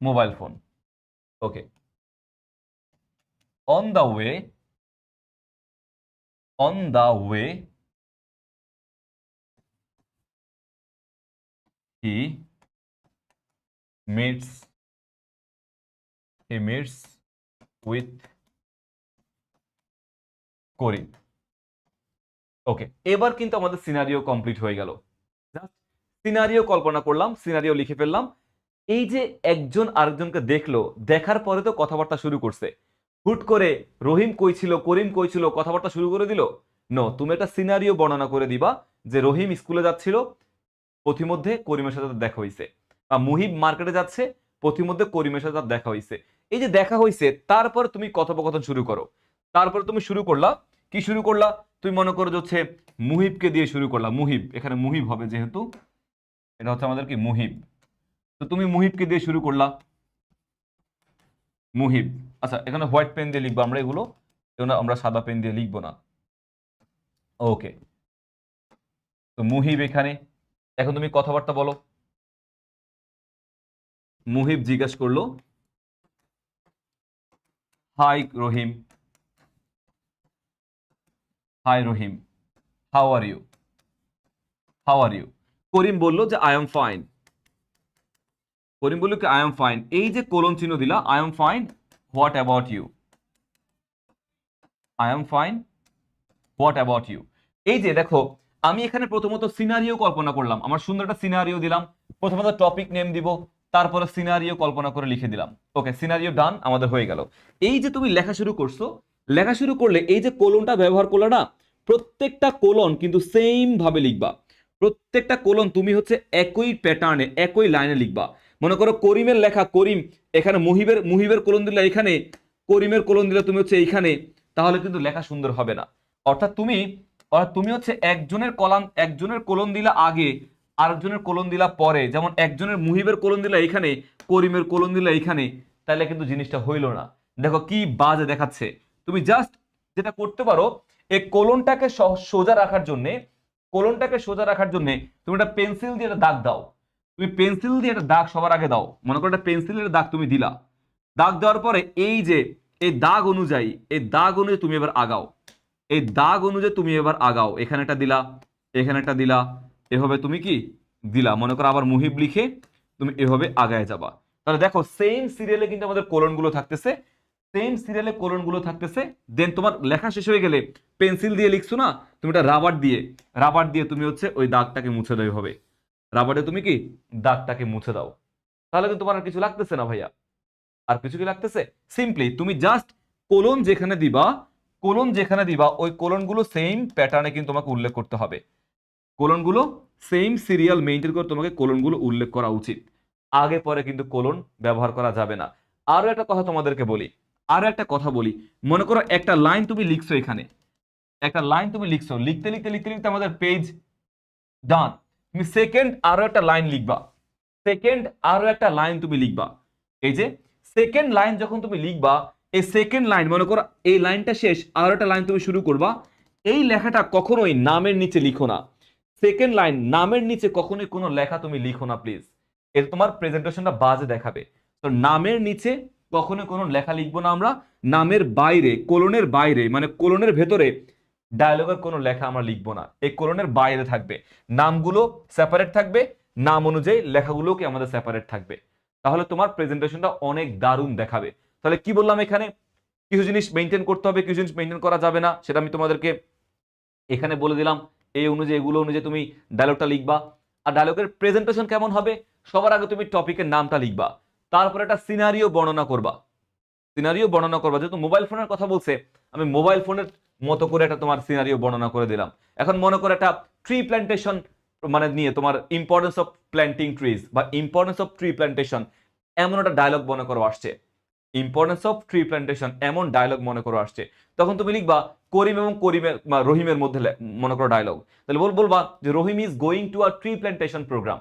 S1: mobile phone. Okay. On the way, he meets with করিম। ওকে, এবার কিন্তু আমাদের সিনারিও কমপ্লিট হয়ে গেল। সিনারিও কল্পনা করলাম, সিনারিও লিখে ফেললাম। এই যে একজন আরেকজনকে দেখলো, দেখার পরে তো কথাবার্তা শুরু করছে। হুট করে রহিম কই ছিল, করিম কই ছিল, কথাবার্তা শুরু করে দিল? নো, তুমি একটা সিনারিও বর্ণনা করে দিবা যে রহিম স্কুলে যাচ্ছিল, পথিমধ্যে করিমের সাথে তার দেখা হইছে, বা মুহিব মার্কেটে যাচ্ছে, পথিমধ্যে করিমের সাথে তার দেখা হইছে। এই যে দেখা হইছে, তারপর তুমি কথোপকথন শুরু করো। তারপর তুমি শুরু করলা, কি শুরু করলা? তুমি মনে করো যে হচ্ছে মুহিবকে দিয়ে শুরু করলা। মুহিব, এখানে মুহিব হবে যেহেতু এটা হচ্ছে আমাদের কি মুহিব। তো তুমি মুহিবকে দিয়ে শুরু করলা, মুহিব। আচ্ছা, এখানে হোয়াইট পেন দিয়ে লিখবো আমরা, এগুলো আমরা সাদা পেন দিয়ে লিখবো না। ওকে, তো মুহিব এখানে। এখন তুমি কথাবার্তা বলো। মুহিব জিজ্ঞাসা করলো, hi Rahim, hi Rahim, how are you, how are you. Karim বললো যে আই এম ফাইন। করিম বললো কি আই এম ফাইন। এই যে কোলন চিহ্ন দিলা, I am fine, what about you, I am fine, what about you. এই যে দেখো, আমি এখানে প্রথমত সিনারিও কল্পনা করলাম, আমার সুন্দর একটা সিনারিও দিলাম। প্রথমত টপিক নেম দিব, তারপরে সিনারিও কল্পনা করে লিখে দিলাম। ওকে, সিনারিও ডান, আমাদের হয়ে গেল। এই যে তুমি লেখা শুরু করছো, লেখা শুরু করলে এই যে কোলনটা ব্যবহার করলে না, প্রত্যেকটা কোলন কিন্তু সেম ভাবে লিখবা। প্রত্যেকটা কোলন তুমি হচ্ছে একই প্যাটার্নে, একই লাইনে লিখবা। মনে করো করিমের লেখা, করিম, এখানে মুহিবের কোলন দিলে এখানে, করিমের কোলন দিলে তুমি হচ্ছে এইখানে, তাহলে কিন্তু লেখা সুন্দর হবে না। অর্থাৎ তুমি হচ্ছে একজনের কোলন দিলা আগে, আরেকজনের কোলন দিলা পরে। যেমন একজনের মুহিবের কোলন দিলা এখানে, করিমের কোলন দিলা এখানে, তাহলে কিন্তু জিনিসটা হইল না। দেখো কি বাজে দেখাচ্ছে। তুমি জাস্ট যেটা করতে পারো, এই কোলনটাকে সোজা রাখার জন্য, তুমি একটা পেন্সিল দিয়ে একটা দাগ দাও। তুমি পেন্সিল দিয়ে একটা দাগ সবার আগে দাও। মনে করো একটা পেন্সিলের দাগ তুমি দিলা। দাগ দেওয়ার পরে এই যে এই দাগ অনুযায়ী তুমি এবার আগাও। এই দাগ অনুযায়ী তুমি এবার আগাও। এখানে একটা দিলা, এখানে একটা দিলা, এভাবে তুমি কি দিলা। মনে করো আবার মুহিব লিখে তুমি এভাবে আগায় যাবা। তাহলে দেখো সেম সিরিয়ালে কিন্তু আমাদের কোলনগুলো থাকতেছে, দেন তোমার লেখা শেষ হয়ে গেলে পেন্সিল দিয়ে লিখছো না, তুমি এটা রাবার দিয়ে তুমি হচ্ছে ওই দাগটাকে মুছে দাও। হবে রাবারে তুমি কি দাগটাকে মুছে দাও। তাহলে কিন্তু তোমার আর কিছু লাগতেছে না ভাইয়া। আর কিছু কি লাগতেছে? সিম্পলি তুমি জাস্ট কোলন যেখানে দিবা ওই কোলনগুলো সেম প্যাটার্নে কিন্তু তোমাকে উল্লেখ করতে হবে। কোলনগুলো সেম সিরিয়াল মেইনটেইন করে তোমাকে কোলনগুলো উল্লেখ করা উচিত। আগে পরে কিন্তু কোলন ব্যবহার করা যাবে না। আরো একটা কথা তোমাদেরকে বলি, মনে করো একটা লাইন তুমি লিখছো, এখানে একটা লাইন তুমি লিখছো, লিখতে আমাদের পেজ ডান। তুমি সেকেন্ড আরো একটা লাইন লিখবা। এই যে সেকেন্ড লাইন যখন তুমি লিখবা, এই সেকেন্ড লাইন মনে করো এই লাইনটা শেষ, আরো একটা লাইন তুমি শুরু করবা। এই লেখাটা কখনোই নামের নিচে লিখো না। সেকেন্ড লাইন নামের নিচে কখনোই কোনো লেখা তুমি লিখো না প্লিজ। এর তোমার প্রেজেন্টেশনটা বাজে দেখাবে। তো নামের নিচে কখনো কোনো লেখা লিখবো না আমরা। নামের বাইরে, কোলনের বাইরে, মানে কোলনের ভেতরে ডায়লগের কোনো লেখা আমরা লিখবো না। এই কোলনের বাইরে থাকবে, নামগুলো সেপারেট থাকবে, নাম অনুযায়ী লেখাগুলো কি আমাদের সেপারেট থাকবে। তাহলে তোমার প্রেজেন্টেশনটা অনেক দারুণ দেখাবে। তাহলে কি বললাম, এখানে কিছু জিনিস মেনটেন করতে হবে, কিছু জিনিস মেনটেন করা যাবে না, সেটা আমি তোমাদেরকে এখানে বলে দিলাম। এই অনুযায়ী, এগুলো অনুযায়ী তুমি ডায়লগটা লিখবা। আর ডায়লগের প্রেজেন্টেশন কেমন হবে? সবার আগে তুমি টপিকের নামটা লিখবা, তারপর একটা সিনারিও বর্ণনা করবা। যেহেতু মোবাইল ফোনের কথা বলছে, আমি মোবাইল ফোনের মতো করে একটা তোমার সিনারিও বর্ণনা করে দিলাম। এখন মনে করো একটা ট্রি প্ল্যান্টেশন মানে নিয়ে, তোমার ইম্পর্টেন্স অফ প্ল্যান্টিং ট্রিজ বা ইম্পর্টেন্স অফ ট্রি প্ল্যান্টেশন, এমন একটা ডায়লগ মনে করো আসছে। ইম্পর্টেন্স অফ ট্রি প্ল্যান্টেশন, এমন ডায়লগ মনে করো আসছে, তখন তুমি লিখবা করিম এবং করিমের রহিমের মধ্যে মনে করো ডায়লগ, তাহলে বলবা যে Rahim is going to a tree plantation program,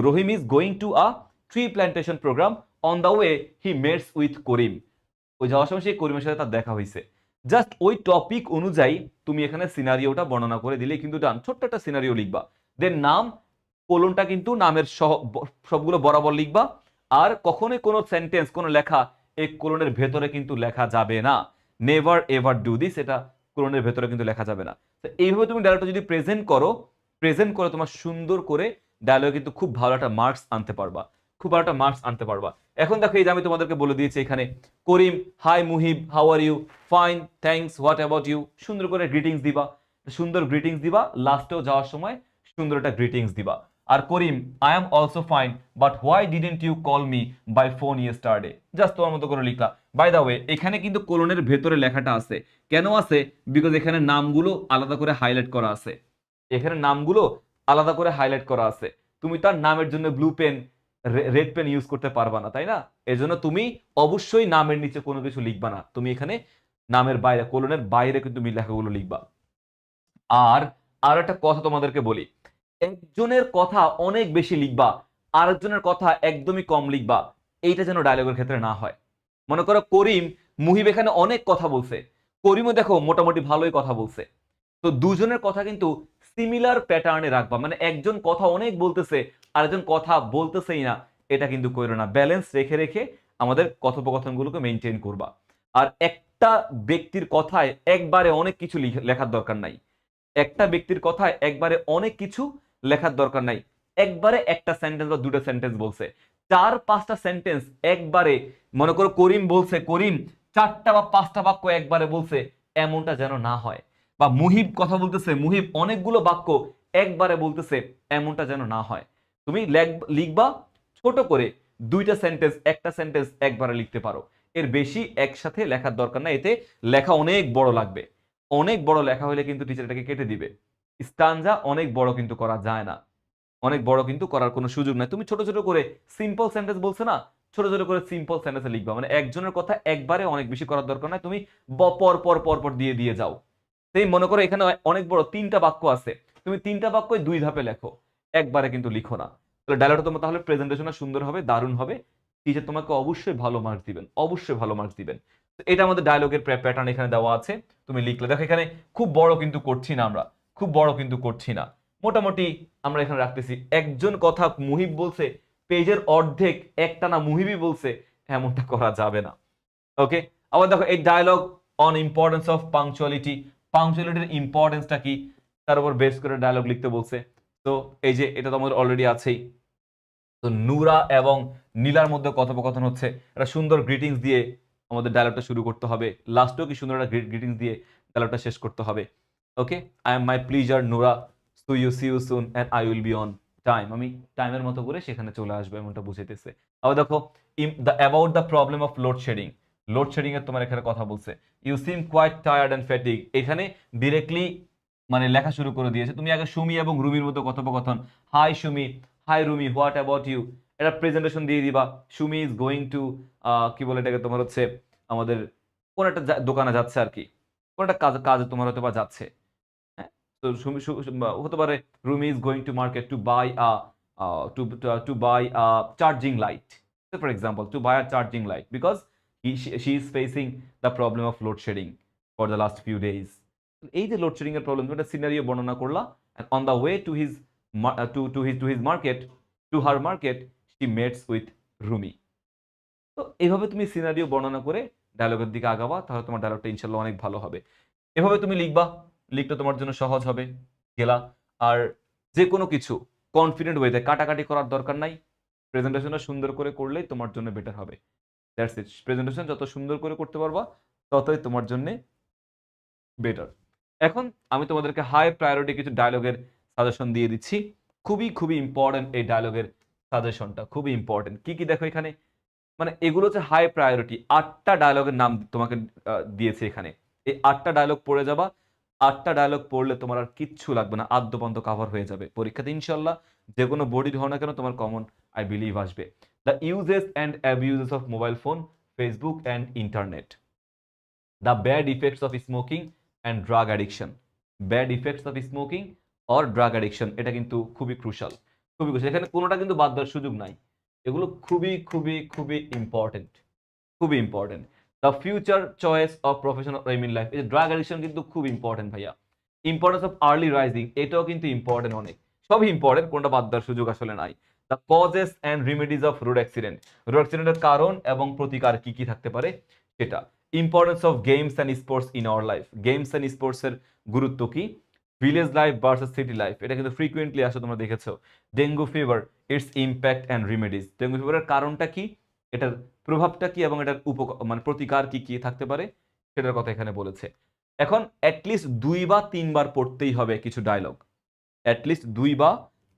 S1: Rahim is going to a tree plantation program, on the way he meets with Karim, ওই যাওয়ার সময় সেই করিমের সাথে তার দেখা হয়েছে। জাস্ট ওই টপিক অনুযায়ী তুমি এখানে সিনারিওটা বর্ণনা করে দিলে কিন্তু ডান। ছোট্ট একটা সিনারিও লিখবা, দেন নাম, কোলনটা কিন্তু নামের সবগুলো বরাবর লিখবা। আর কখনোই কোনো সেন্টেন্স, কোনো লেখা এই কোলনের ভেতরে কিন্তু লেখা যাবে না, নেভার এভার ডু দিস, এটা কোলনের ভেতরে কিন্তু লেখা যাবে না। তো এইভাবে তুমি ডায়লগটা যদি প্রেজেন্ট করো, প্রেজেন্ট করে তোমার সুন্দর করে ডায়লগে কিন্তু খুব ভালো একটা মার্কস আনতে পারবা, খুব ভালো একটা মার্কস আনতে পারবা। এখন দেখো এই যে আমি তোমাদেরকে বলে দিয়েছি এখানে, Karim hi Muhib how are you, fine thanks what about you, সুন্দর করে গ্রিটিংস দিবা, সুন্দর গ্রিটিংস দিবা, লাস্টেও যাওয়ার সময় সুন্দর একটা গ্রিটিংস দিবা। আর Karim I am also fine but why didn't you call me by phone yesterday, just তোমার মতো করে লিখলা। বাই দা ওয়ে এখানে কিন্তু কোলনের ভেতরে লেখাটা আছে, কেন আছে? বিকজ এখানে নামগুলো আলাদা করে হাইলাইট করা আছে, এখানে নামগুলো আলাদা করে হাইলাইট করা আছে। তুমি তার নামের জন্য blue pen red pen use করতে পারবা না, তাই না? এজন্য তুমি অবশ্যই নামের নিচে কোনো কিছু লিখবা না, তুমি এখানে নামের বাইরে, কোলনের বাইরে কিন্তু তুমি লেখাগুলো লিখবা। আর আর একটা কথা তোমাদেরকে বলি, একজনের কথা অনেক বেশি লিখবা, আরেকজনের কথা একদমই কম লিখবা, এইটা যেন ডায়লগের ক্ষেত্রে না হয়। মনে করো করিম মুহিব এখানে অনেক কথা বলছে, করিমও দেখো মোটামুটি ভালোই কথা বলছে, তো দুজনের কথা কিন্তু সিমিলার প্যাটার্নে রাখবা, মানে একজন কথা অনেক বলতেছে আরেকজন কথা বলতেছেই না, এটা কিন্তু কইরো না। ব্যালেন্স রেখে রেখে আমাদের কথোপকথনগুলোকে মেনটেন করবা। আর একটা ব্যক্তির কথায় একবারে অনেক কিছু লেখার দরকার নাই, একটা ব্যক্তির কথায় একবারে অনেক কিছু লেখার দরকার নাই। একবারে একটা সেন্টেন্স বা দুটো সেন্টেন্স বলছে, 4-5টা সেন্টেন্স একবারে, মনে করো করিম বলছে, করিম 4টা বা 5টা বাক্য একবারে বলছে, এমনটা যেন না হয়। বা মুহিব কথা বলতেছে, মুহিব অনেকগুলো বাক্য একবারে বলতেছে, এমনটা যেন না হয়। তুমি লিখবা ছোট করে, 2টা সেন্টেন্স, একটা সেন্টেন্স একবারে লিখতে পারো, এর বেশি একসাথে লেখার দরকার না, এতে লেখা অনেক বড় লাগবে। অনেক বড় লেখা হলে কিন্তু টিচার এটাকে কেটে দিবে। স্টানজা অনেক বড় কিন্তু করা যায় না, অনেক বড় কিন্তু করার কোনো সুযোগ নাই। তুমি ছোট ছোট করে সিম্পল সেন্টেন্স বলছে না, ছোট ছোট করে সিম্পল সেন্টেন্সে লিখবা, মানে একজনের কথা একবারে অনেক বেশি করার দরকার নাই, তুমি পর পর পর পর দিয়ে দিয়ে যাও। সেই মনে করো এখানে অনেক বড় 3টা বাক্য আছে, তুমি 3টা বাক্যই 2 ধাপে লেখো, একবারে কিন্তু লিখো না। তাহলে ডায়লগটা তোমার তাহলে প্রেজেন্টেশনটা সুন্দর হবে, দারুণ হবে, টিচার তোমাকে অবশ্যই ভালো মার্কস দিবেন, অবশ্যই ভালো মার্কস দিবেন। তো এটা আমাদের ডায়লগের প্যাটার্ন এখানে দেওয়া আছে, তুমি লিখলে। দেখো এখানে খুব বড় কিন্তু করছি না আমরা, খুব বড় কিন্তু করছি না, মোটামুটি আমরা এখানে রাখতেছি। একজন কথা মুহিব বলছে, পেজের অর্ধেক একটানা মুহিবই বলছে, এমনটা করা যাবে না। ওকে, আবার দেখো এই dialog on importance of punctuality, পাংচুয়ালিটির ইম্পর্টেন্সটা কি তার উপর বেস করে ডায়লগ লিখতে বলছে। তো এই যে এটা তো আমাদের অলরেডি আছেই। তো নূরা এবং নীলার মধ্যে কথোপকথন হচ্ছে, একটা সুন্দর গ্রিটিংস দিয়ে আমাদের ডায়লগটা শুরু করতে হবে, লাস্টেও কি সুন্দর একটা গ্রিটিংস দিয়ে ডায়লগটা শেষ করতে হবে। Okay, I am my pleasure Nura, see you soon and I will be on time, আমি টাইমের মতো করে সেখানে চলে আসবো, এমনটা বুঝাইতেছে। আবার দেখো about the problem of load shedding, load shedding এর তোমার এখানে কথা বলছে, you seem quite tired and fatigue, এখানে ডিরেক্টলি মানে লেখা শুরু করে দিয়েছে। তুমি আগে সুমি এবং রুমির মতো কথোপকথন, hi Sumi, hi Rumi what about you, এটা প্রেজেন্টেশন দিয়ে দিবা। সুমি ইজ গোয়িং টু, কি বলে এটাকে, তোমার হচ্ছে আমাদের কোন একটা দোকানে যাচ্ছে আর কি, কোন একটা কাজে তোমার হয়তো বা যাচ্ছে, হ্যাঁ। তো সুমি হতে পারে Rumi is going to market to buy a to buy a charging light, for example to buy a charging light because she is facing the problem of load shedding for the last few days. এই যে load shedding এর problem, একটা scenario বর্ণনা করলা, on the way to his market, to her market she meets with Rumi. তো এইভাবে তুমি scenario বর্ণনা করে ডায়লগের দিকে আগাবা, তাহলে তোমার ডায়লগটা ইনশাল্লাহ অনেক ভালো হবে। এভাবে তুমি লিখবা, লিখতে তোমার জন্য সহজ হবে, গেলা। আর যে কোনো কিছু কনফিডেন্ট ওয়েতে, কাটাকাটি করার দরকার নাই, প্রেজেন্টেশনটা সুন্দর করে করলেই তোমার জন্য বেটার হবে। দ্যাটস ইট, প্রেজেন্টেশন যত সুন্দর করে করতে পারবা ততই তোমার জন্য বেটার। এখন আমি তোমাদেরকে হাই প্রায়োরিটি কিছু ডায়লগের সাজেশন দিয়ে দিচ্ছি, খুবই খুবই ইম্পর্টেন্ট এই ডায়লগের সাজেশনটা, খুবই ইম্পর্টেন্ট। কি কি দেখো এখানে, মানে এগুলো হচ্ছে হাই প্রায়োরিটি, 8টা ডায়লগের নাম তোমাকে দিয়েছে এখানে, এই 8টা ডায়লগ পড়ে যাবা। 8টা ডায়লগ পড়লে তোমার আর কিচ্ছু লাগবে না, আদ্যপন্ত কভার হয়ে যাবে পরীক্ষাতে ইনশাল্লাহ। যে কোনো বোর্ডই হও না কেন তোমার কমন আই বিলিভ আসবে। The uses and abuses of mobile phone Facebook and internet, the bad effects of smoking and drug addiction. Bad effects of smoking or drug addiction, এটা কিন্তু খুবই ক্রুশাল, খুবই ক্রুশাল, এখানে কোনোটা কিন্তু বাদ দেওয়ার সুযোগ নাই, এগুলো খুবই খুবই খুবই ইম্পর্টেন্ট, খুবই important. The future choice of professional aim in life, এই যে ড্রাগ অ্যাডিকশন কিন্তু খুব ইম্পর্টেন্ট ভাইয়া। ইম্পর্টেন্স অফ আর্লি রাইজিং, এটাও কিন্তু ইম্পর্টেন্ট অনেক, সবই ইম্পর্টেন্ট, কোনটা বাদ দেওয়ার সুযোগ আসলে নাই। The causes and remedies of road accident, road অ্যাক্সিডেন্টের কারণ এবং প্রতিকার কি কি থাকতে পারে সেটা। Importance of games and sports in our life, games and স্পোর্টসের গুরুত্ব কি। Village life versus city life, এটা কিন্তু ফ্রিকুয়েন্টলি আসে, তোমরা দেখেছো। Dengue fever, its impact and remedies, dengue ফিভারের কারণটা কি, এটার প্রভাবটা কি, এবং এটার মানে প্রতিকার কি কি থাকতে পারে সেটার কথা এখানে বলেছে। এখন অ্যাটলিস্ট 2 বা 3 বার পড়তেই হবে কিছু ডায়লগ, অ্যাটলিস্ট 2 বা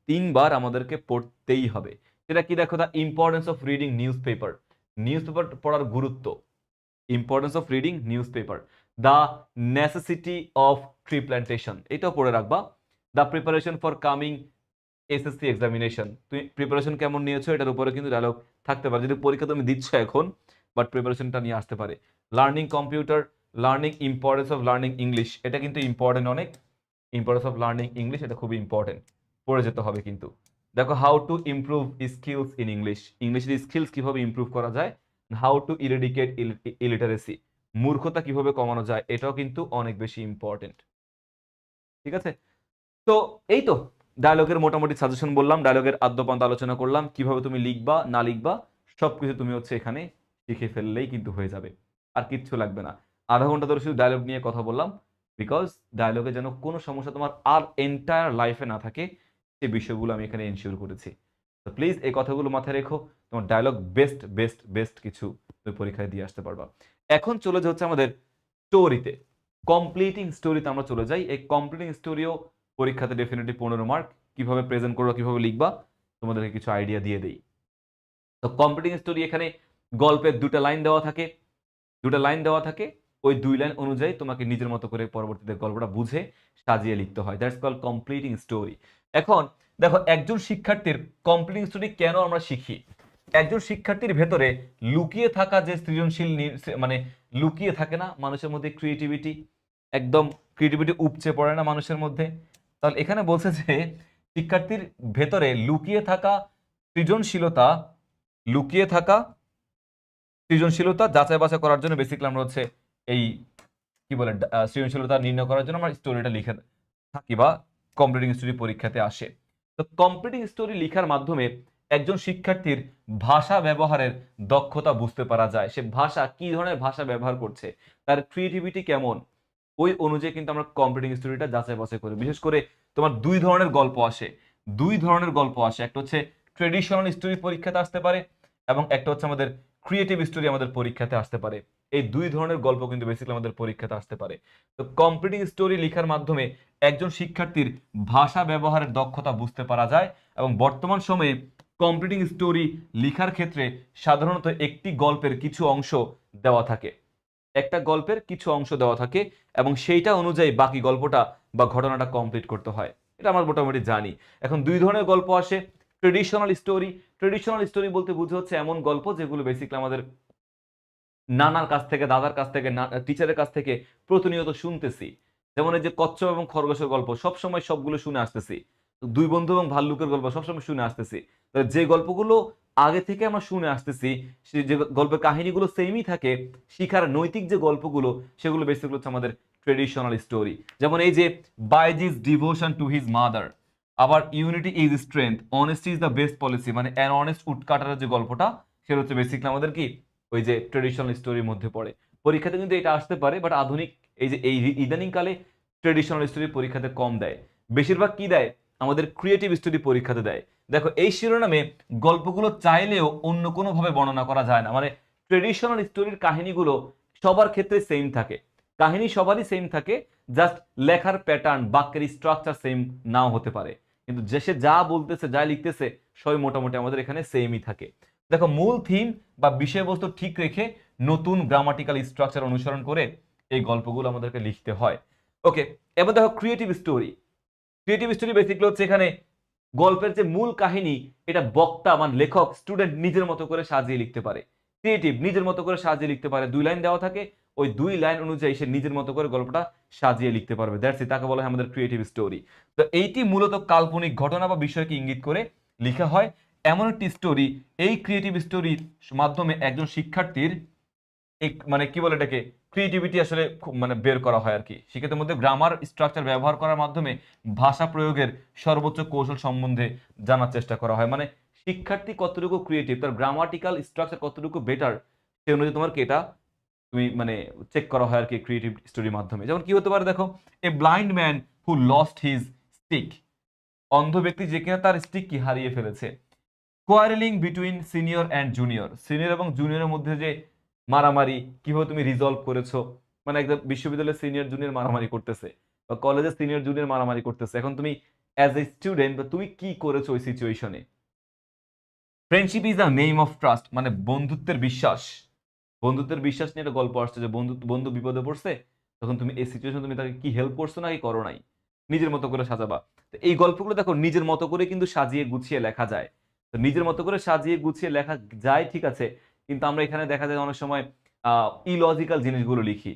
S1: 3 বার আমাদেরকে পড়তেই হবে। সেটা কি দেখো, the importance of reading news paper, news paper পড়ার গুরুত্ব, importance of reading news paper. The necessity of tree plantation, এটাও পড়ে রাখবা। The preparation for coming SSC examination, তুমি প্রিপারেশন কেমন নিয়েছো এটার উপরে কিন্তু ডায়লগ থাকতে পারে, যদি পরীক্ষা তুমি দিচ্ছ এখন, বাট প্রিপারেশনটা নিয়ে আসতে পারে। Learning computer, learning importance of learning English, এটা কিন্তু ইম্পর্টেন্ট অনেক, ইম্পর্টেন্স অফ লার্নিং ইংলিশ, এটা খুবই ইম্পর্টেন্ট, পড়ে যেতে হবে কিন্তু। দেখো how to improve skills in English, ইংলিশের স্কিলস কিভাবে ইমপ্রুভ করা যায়। হাউ টু ইরেডিকেট ইলিটারেসি, মূর্খতা কিভাবে কমানো যায়, এটাও কিন্তু অনেক বেশি ইম্পর্টেন্ট। ঠিক আছে, তো এই তো ডায়লগের মোটামুটি সাজেশন বললাম, ডায়লগের আদ্যপান্ত আলোচনা করলাম, কিভাবে তুমি লিখবা না লিখবা সবকিছু তুমি এখানে শিখে ফেললেই কিন্তু হয়ে যাবে, আর কিচ্ছু লাগবে না। আধা ঘন্টা ধরে শুধু ডায়লগ নিয়ে কথা বললাম, বিকজ ডায়লগে যেন কোনো সমস্যা তোমার আর এন্টায়ার লাইফে না থাকে, সেই বিষয়গুলো আমি এখানে এনশিওর করেছি। তো প্লিজ এই কথাগুলো মাথায় রেখো, তোমার ডায়লগ বেস্ট বেস্ট বেস্ট কিছু তুমি পরীক্ষায় দিয়ে আসতে পারবা। এখন চলে যাচ্ছে আমাদের স্টোরিতে, কমপ্লিটিং স্টোরিতে আমরা চলে যাই। এই কমপ্লিটিং স্টোরিও পরীক্ষাতে ডেফিনেটলি 15 মার্ক, কিভাবে প্রেজেন্ট করবা কিভাবে লিখবা তোমাদেরকে কিছু আইডিয়া দিয়ে দেই। তো কমপ্লিটিং স্টোরি, এখানে গল্পের 2টা লাইন দেওয়া থাকে, 2টা লাইন দেওয়া থাকে, ওই 2 লাইন অনুযায়ী তোমাকে নিজের মতো করে পরবর্তীতে গল্পটা বুঝে সাজিয়ে লিখতে হয়, দ্যাটস কল্ড কমপ্লিটিং স্টোরি। এখন দেখো একজন শিক্ষার্থীর কমপ্লিটিং স্টোরি কেন আমরা শিখি, একজন শিক্ষার্থীর ভেতরে লুকিয়ে থাকা যে সৃজনশীল মানে লুকিয়ে থাকে না মানুষের মধ্যে ক্রিয়েটিভিটি, একদম ক্রিয়েটিভিটি উপচে পড়ে না মানুষের মধ্যে, তাহলে এখানে বলছে যে শিক্ষার্থীর ভেতরে লুকিয়ে থাকা সৃজনশীলতা, লুকিয়ে থাকা সৃজনশীলতা যাচাই বাছাই করার জন্য বেসিক্যালি আমরা এই কি বলে সৃজনশীলতা নির্ণয় করার জন্য আমরা স্টোরিটা লিখে থাকি বা কমপ্লিটিং স্টোরি পরীক্ষাতে আসে। তো কমপ্লিটিং স্টোরি লেখার মাধ্যমে একজন শিক্ষার্থীর ভাষা ব্যবহারের দক্ষতা বুঝতে পারা যায়, সে ভাষা কি ধরনের ভাষা ব্যবহার করছে, তার ক্রিয়েটিভিটি কেমন, ওই অনুযায়ী কিন্তু আমরা কমপ্লিটিং স্টোরিটা যাচাই বাছাই করি। বিশেষ করে তোমার 2 ধরনের গল্প আসে, 2 ধরনের গল্প আসে, একটা হচ্ছে ট্রেডিশনাল স্টোরি পরীক্ষাতে আসতে পারে, এবং একটা হচ্ছে আমাদের ক্রিয়েটিভ স্টোরি আমাদের পরীক্ষাতে আসতে পারে। এই 2 ধরনের গল্প কিন্তু বেসিক্যালি আমাদের পরীক্ষাতে আসতে পারে। তো কমপ্লিটিং স্টোরি লেখার মাধ্যমে একজন শিক্ষার্থীর ভাষা ব্যবহারের দক্ষতা বুঝতে পারা যায়, এবং বর্তমান সময়ে কমপ্লিটিং স্টোরি লেখার ক্ষেত্রে সাধারণত একটি গল্পের কিছু অংশ দেওয়া থাকে, একটা গল্পের কিছু অংশ দেওয়া থাকে, এবং সেইটা অনুযায়ী বাকি গল্পটা বা ঘটনাটা কমপ্লিট করতে হয়, এটা আমরা মোটামুটি জানি। এখন 2 ধরনের গল্প আসে, ট্রেডিশনাল স্টোরি, ট্রেডিশনাল স্টোরি বলতে বুঝে হচ্ছে এমন গল্প যেগুলো বেসিক্যালি আমাদের নানার কাছ থেকে, দাদার কাছ থেকে, টিচারের কাছ থেকে প্রতিনিয়ত শুনতেছি, যেমন এই যে কচ্ছপ এবং খরগোশের গল্প সবসময় সবগুলো শুনে আসতেছি, 2 বন্ধু এবং ভাল্লুকের গল্প সবসময় শুনে আসতেছি। যে গল্পগুলো আগে থেকে আমরা শুনে আসতেছি, সেই যে গল্পের কাহিনীগুলো সেমই থাকে, শিখার নৈতিক যে গল্পগুলো সেগুলো বেসিক্যালি হচ্ছে আমাদের ট্রেডিশনাল স্টোরি। যেমন এই যে বাইজিস ডিভোশন টু হিজ মাদার, আবার unity is strength, honesty is the best policy, মানে অ্যান অনেস্ট উডকাটারের যে গল্পটা সেটা হচ্ছে বেসিক্যালি আমাদের কি ওই যে ট্রেডিশনাল স্টোরির মধ্যে পড়ে। পরীক্ষাতে কিন্তু এটা আসতে পারে, বাট আধুনিক এই ইদানিং কালে ট্রেডিশনাল স্টোরি পরীক্ষাতে কম দেয়, বেশিরভাগ কি দেয় আমাদের ক্রিয়েটিভ স্টোরি পরীক্ষাতে দেয়। দেখো এই শিরোনামে গল্পগুলো চাইলেও অন্য কোনো ভাবে বর্ণনা করা যায় না, মানে ট্রেডিশনাল স্টোরির কাহিনীগুলো সবার ক্ষেত্রে সেম থাকে, কাহিনী সবারই সেম থাকে, জাস্ট লেখার প্যাটার্ন বাক্যের স্ট্রাকচার সেম নাও হতে পারে, কিন্তু যে সে যা বলতেছে যা লিখতেছে সবই মোটামুটি আমাদের এখানে সেমই থাকে। দেখো মূল থিম বা বিষয়বস্তু ঠিক রেখে নতুন গ্রামাটিক্যাল স্ট্রাকচার অনুসরণ করে এই গল্পগুলো আমাদেরকে লিখতে হয়। ওকে, এবার দেখো creative story, creative story basically হচ্ছে এখানে গল্পের যে মূল কাহিনী এটা বক্তা মানে লেখক স্টুডেন্ট নিজের মতো করে সাজিয়ে লিখতে পারে, ক্রিয়েটিভ, নিজের মতো করে সাজিয়ে লিখতে পারে। 2 লাইন দেওয়া থাকে, ওই 2 লাইন অনুযায়ী সে নিজের মতো করে গল্পটা সাজিয়ে লিখতে পারবে। দ্যাটস ইট, তাকে বলা হয় আমাদের ক্রিয়েটিভ স্টোরি। তো এইটি মূলত কাল্পনিক ঘটনা বা বিষয়কে ইঙ্গিত করে লেখা হয় এমন একটি স্টোরি, এই ক্রিয়েটিভ স্টোরির মাধ্যমে একজন শিক্ষার্থীর মানে কি বলে এটাকে, ক্রিয়েটিভিটি আসলে মানে বের করা হয় আর কি। সেক্ষেত্রে মধ্যে গ্রামার স্ট্রাকচার ব্যবহার করার মাধ্যমে ভাষা প্রয়োগের সর্বোচ্চ কৌশল সম্বন্ধে জানার চেষ্টা করা হয়। মানে শিক্ষার্থী কতটুকু ক্রিয়েটিভ, তার গ্রামাটিক্যাল স্ট্রাকচার কতটুকু বেটার, সে অনুযায়ী তোমার কি এটা তুমি মানে চেক করা হয় আর কি ক্রিয়েটিভ স্টোরির মাধ্যমে। যেমন কি হতে পারে দেখো, a blind man who lost his stick, অন্ধ ব্যক্তি যে কিনা তার স্টিক কি হারিয়ে ফেলেছে। Quarrelling between senior and junior, senior এবং জুনিয়রের মধ্যে যে মারামারি কিভাবে তুমি রিজলভ করেছো। মানে একদম বিশ্ববিদ্যালয়ের সিনিয়র জুনিয়র মারামারি করতেছে বা কলেজের সিনিয়র জুনিয়র মারামারি করতেছে, এখন তুমি অ্যাজ এ স্টুডেন্ট বা তুমি কি করেছো ওই সিচুয়েশনে। Friendship is the name of trust, মানে বন্ধুত্বের বিশ্বাস। বন্ধুত্বের বিশ্বাস নিয়ে একটা গল্প আসছে যে বন্ধু বন্ধু বিপদে পড়ছে, তখন তুমি এই সিচুয়েশন তুমি তাকে কি হেল্প করছো নাকি করো নাই, নিজের মতো করে সাজাবা। তো এই গল্পগুলো দেখো নিজের মতো করে কিন্তু সাজিয়ে গুছিয়ে লেখা যায়। তো নিজের মতো করে সাজিয়ে গুছিয়ে লেখা যায় ঠিক আছে, কিন্তু আমরা এখানে দেখা যায় অনেক সময় ইলজিক্যাল জিনিসগুলো লিখি।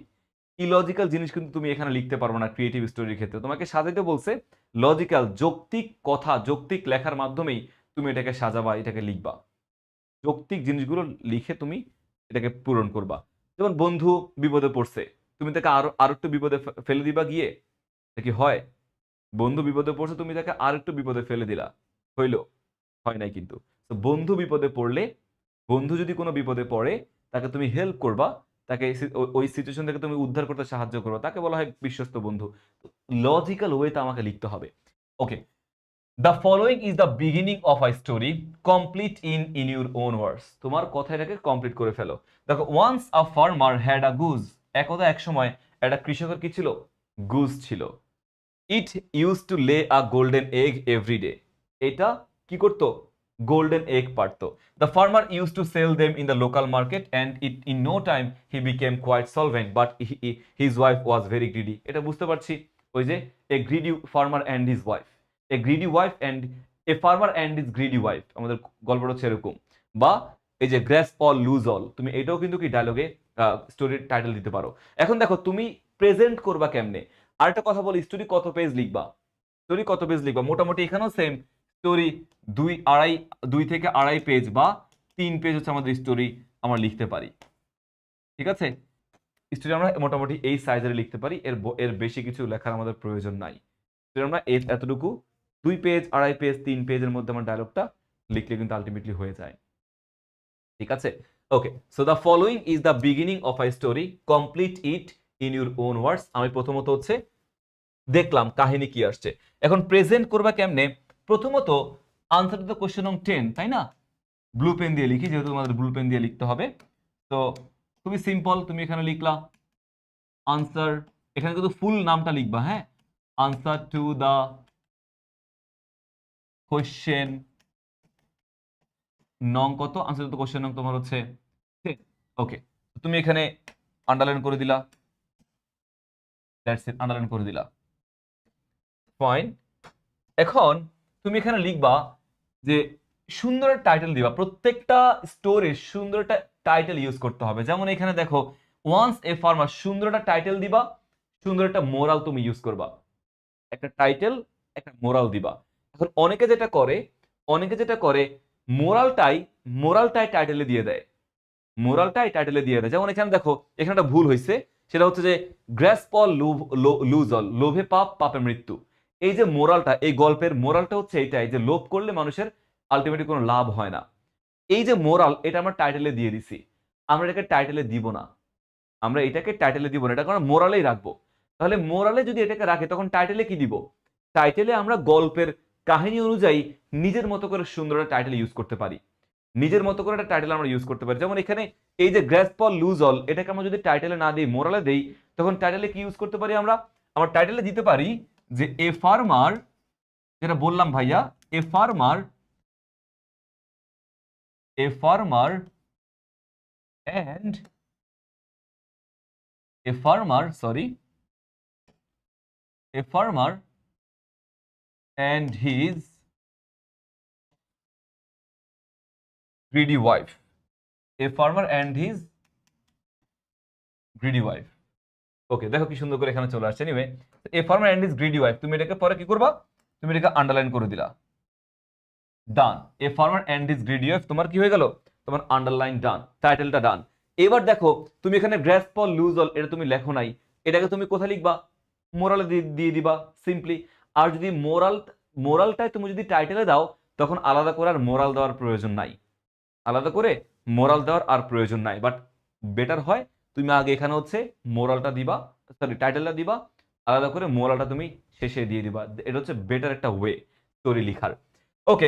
S1: ইলজিক্যাল জিনিস কিন্তু তুমি এখানে লিখতে পারবে না ক্রিয়েটিভ স্টোরির ক্ষেত্রে। তোমাকে সাজাইতে বলছে লজিক্যাল, যৌক্তিক কথা, যৌক্তিক লেখার মাধ্যমেই তুমি এটাকে সাজাবা, এটাকে লিখবা। যৌক্তিক জিনিসগুলো লিখে তুমি এটাকে পূরণ করবা। যেমন বন্ধু বিপদে পড়ছে, তুমি তাকে আরো আরো একটু বিপদে ফেলে দিবা গিয়ে, এটা কি হয়? বন্ধু বিপদে পড়ছে, তুমি তাকে আর একটু বিপদে ফেলে দিলা, হইলো? হয় নাই কিন্তু। তো বন্ধু বিপদে পড়লে, বন্ধু যদি কোনো বিপদে পড়ে, তাকে তুমি হেল্প করবা, তাকে ওই সিচুয়েশন থেকে তুমি উদ্ধার করতে সাহায্য করবা, তাকে বলা হয় বিশ্বস্ত বন্ধু। লজিক্যাল ওয়েতে আমাকে লিখতে হবে। Okay, the following is the beginning of a story, complete in your own words. তোমার কথাটাকে কমপ্লিট করে ফেলো। দেখো, once a farmer had a goose, একদা এক সময় একটা কৃষকের কি ছিল? গুজ ছিল। ইট use to lay a golden egg every day, এটা কি করতো? গোল্ডেন এগ পারতো। The farmer use to sell them in the local market and it in no time he became quite solvent but his wife was very greedy. এটা বুঝতে পারছি, ওই যে a greedy farmer and his wife, a greedy wife and a farmer and his greedy wife, আমাদের গল্পটা হচ্ছে এরকম। বা এই যে গ্র্যাসপ অল লুজ অল, তুমি এটাও কিন্তু কি ডায়লগে স্টোরির টাইটেল দিতে পারো। এখন দেখো তুমি প্রেজেন্ট করবা কেমনে। আরেকটা কথা বলি, স্টোরি কত পেজ লিখবা? স্টোরি কত পেজ লিখবা? মোটামুটি এখানেও সেম স্টোরি 2 থেকে আড়াই পেজ বা 3 পেজ হচ্ছে আমাদের স্টোরি আমরা লিখতে পারি। ঠিক আছে, স্টোরি আমরা মোটামুটি এই সাইজের লিখতে পারি, এর বেশি কিছু লেখার আমাদের প্রয়োজন নাই। স্টোরি আমরা এতটুকু 2 পেজ, আড়াই পেজ, 3 পেজের মধ্যে আমার ডায়লগটা লিখলে কিন্তু আলটিমেটলি হয়ে যায়। ঠিক আছে, okay. So the following is the beginning of a story, complete it in your own words. আমি প্রথমত হচ্ছে দেখলাম কাহিনী কি আসছে। এখন প্রেজেন্ট করবা কেমনে? প্রথমত আনসার টু দ্য কোশ্চেন নং 10, তাই না? ব্লু পেন দিয়ে লিখি, যেহেতু আমাদের ব্লু পেন দিয়ে লিখতে হবে। তো খুবই সিম্পল, তুমি এখানে লিখলা আনসার, এখানে কিন্তু ফুল নামটা লিখবা, হ্যাঁ। আনসার টু দ্য কোশ্চেন নং কত? আনসার টু দ্য কোশ্চেন নং তোমার হচ্ছে 10। ওকে, তুমি এখানে আন্ডারলাইন করে দিলা, দ্যাটস ইট, আন্ডারলাইন করে দিলা, ফাইন। এখন তুমি এখানে লিখবা যে সুন্দর টাইটেল দিবা, প্রত্যেকটা স্টোরির সুন্দর একটা টাইটেল ইউজ করতে হবে। যেমন এখানে দেখো, ওয়ান্স এ ফার্মার, সুন্দর একটা টাইটেল দিবা, সুন্দর একটা মোরাল তুমি ইউজ করবা। একটা টাইটেল, একটা মোরাল দিবা। এখন অনেকে যেটা করে মোরালটাই মোরালটাই টাইটেলে দিয়ে দেয়, মোরালটাই টাইটেলে দিয়ে দেয়। যেমন এখানে দেখো, এখানে একটা ভুল হয়েছে, সেটা হচ্ছে যে গ্র্যাসপ অল লুজ অল, লোভে পাপ, পাপে মৃত্যু। এই যে মোরালটা, এই গল্পের মোরালটা হচ্ছে এইটাই যে লোভ করলে মানুষের আলটিমেটলি কোনো লাভ হয় না। এই যে মোরাল, এটা আমরা টাইটেলে দিয়ে দিছি, আমরা এটাকে টাইটেলে দিব না, আমরা এটাকে টাইটেলে দিব না, এটা আমরা মোরালেই রাখবো। তাহলে মোরালে যদি এটাকে রাখে, তখন টাইটেলে কি দিব? টাইটেলে আমরা গল্পের কাহিনী অনুযায়ী নিজের মতো করে সুন্দর একটা টাইটেল ইউজ করতে পারি, নিজের মতো করে একটা টাইটেল আমরা ইউজ করতে পারি। যেমন এখানে এই যে গ্র্যাসপ অল লুজ অল, এটাকে আমরা যদি টাইটেলে না দিই, মোরালে দেই, তখন টাইটেলে কি ইউজ করতে পারি আমরা? আমরা টাইটেলে দিতে পারি যে এ ফার্মার, যেটা বললাম ভাইয়া, a farmer, a farmer and a farmer, sorry, a farmer and his greedy wife, a farmer and his greedy wife. Okay, দেখো কি সুন্দর করে এখানে চলে আসছে। Anyway, a farmer and his greedy wife, তুমি এটাকে পরে কি করবা, তুমি এটাকে আন্ডারলাইন করে দিলা, done. A farmer and his greedy wife তোমার কি হয়ে গেল, তোমার আন্ডারলাইন ডান, টাইটেলটা ডান। এবার দেখো তুমি এখানে গ্র্যাসপ অর লুজ অল এটা তুমি লেখো নাই, এটাকে তুমি কোথায় লিখবা, মোরালে দিয়ে দিবা সিম্পলি। আর যদি মোরালটায় তুমি যদি টাইটেলে দাও তখন আলাদা করে আর মোরাল দেওয়ার প্রয়োজন নাই, আলাদা করে মোরাল দেওয়ার আর প্রয়োজন নাই। বাট বেটার হয় তুমি আগে এখানে হচ্ছে মোরালটা দিবা, সরি টাইটেলটা দিবা, আলাদা করে মোরালটা তুমি শেষে দিয়ে দিবা। এটা হচ্ছে বেটার একটা ওয়ে স্টোরি লিখার। ওকে,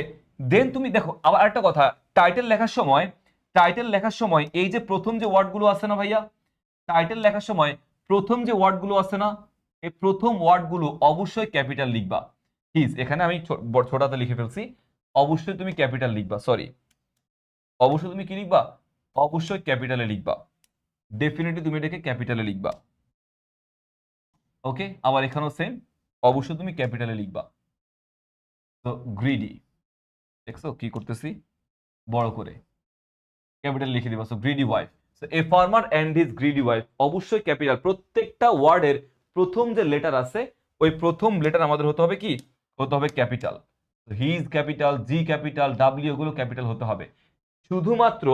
S1: দেন তুমি দেখো আবার আরেকটা কথা, টাইটেল লেখার সময় এই যে প্রথম যে ওয়ার্ডগুলো আছে না ভাইয়া, টাইটেল লেখার সময় প্রথম যে ওয়ার্ডগুলো আছে না, এই প্রথম ওয়ার্ডগুলো অবশ্যই ক্যাপিটাল লিখবা। প্লিজ, এখানে আমি ছোটাতে লিখে ফেলছি, অবশ্যই তুমি ক্যাপিটাল লিখবা, সরি অবশ্যই তুমি কি লিখবা, অবশ্যই ক্যাপিটালে লিখবা, ডেফিনেটলি তুমি এটাকে ক্যাপিটালে লিখবা। ওকে, আবার এখানেও সেম, অবশ্যই তুমি ক্যাপিটালে লিখবা। তো গ্রিডি, দেখছো কি করতেছি, বড় করে ক্যাপিটাল লিখে দিবা। So greedy wife, so a farmer and his greedy wife, অবশ্যই ক্যাপিটাল। প্রত্যেকটা ওয়ার্ডের প্রথম যে লেটার আছে ওই প্রথম লেটার আমাদের হতে হবে কি, হতে হবে ক্যাপিটাল। হিজ ক্যাপিটাল, জি ক্যাপিটাল, ডাব্লিউ এগুলো ক্যাপিটাল হতে হবে। শুধুমাত্র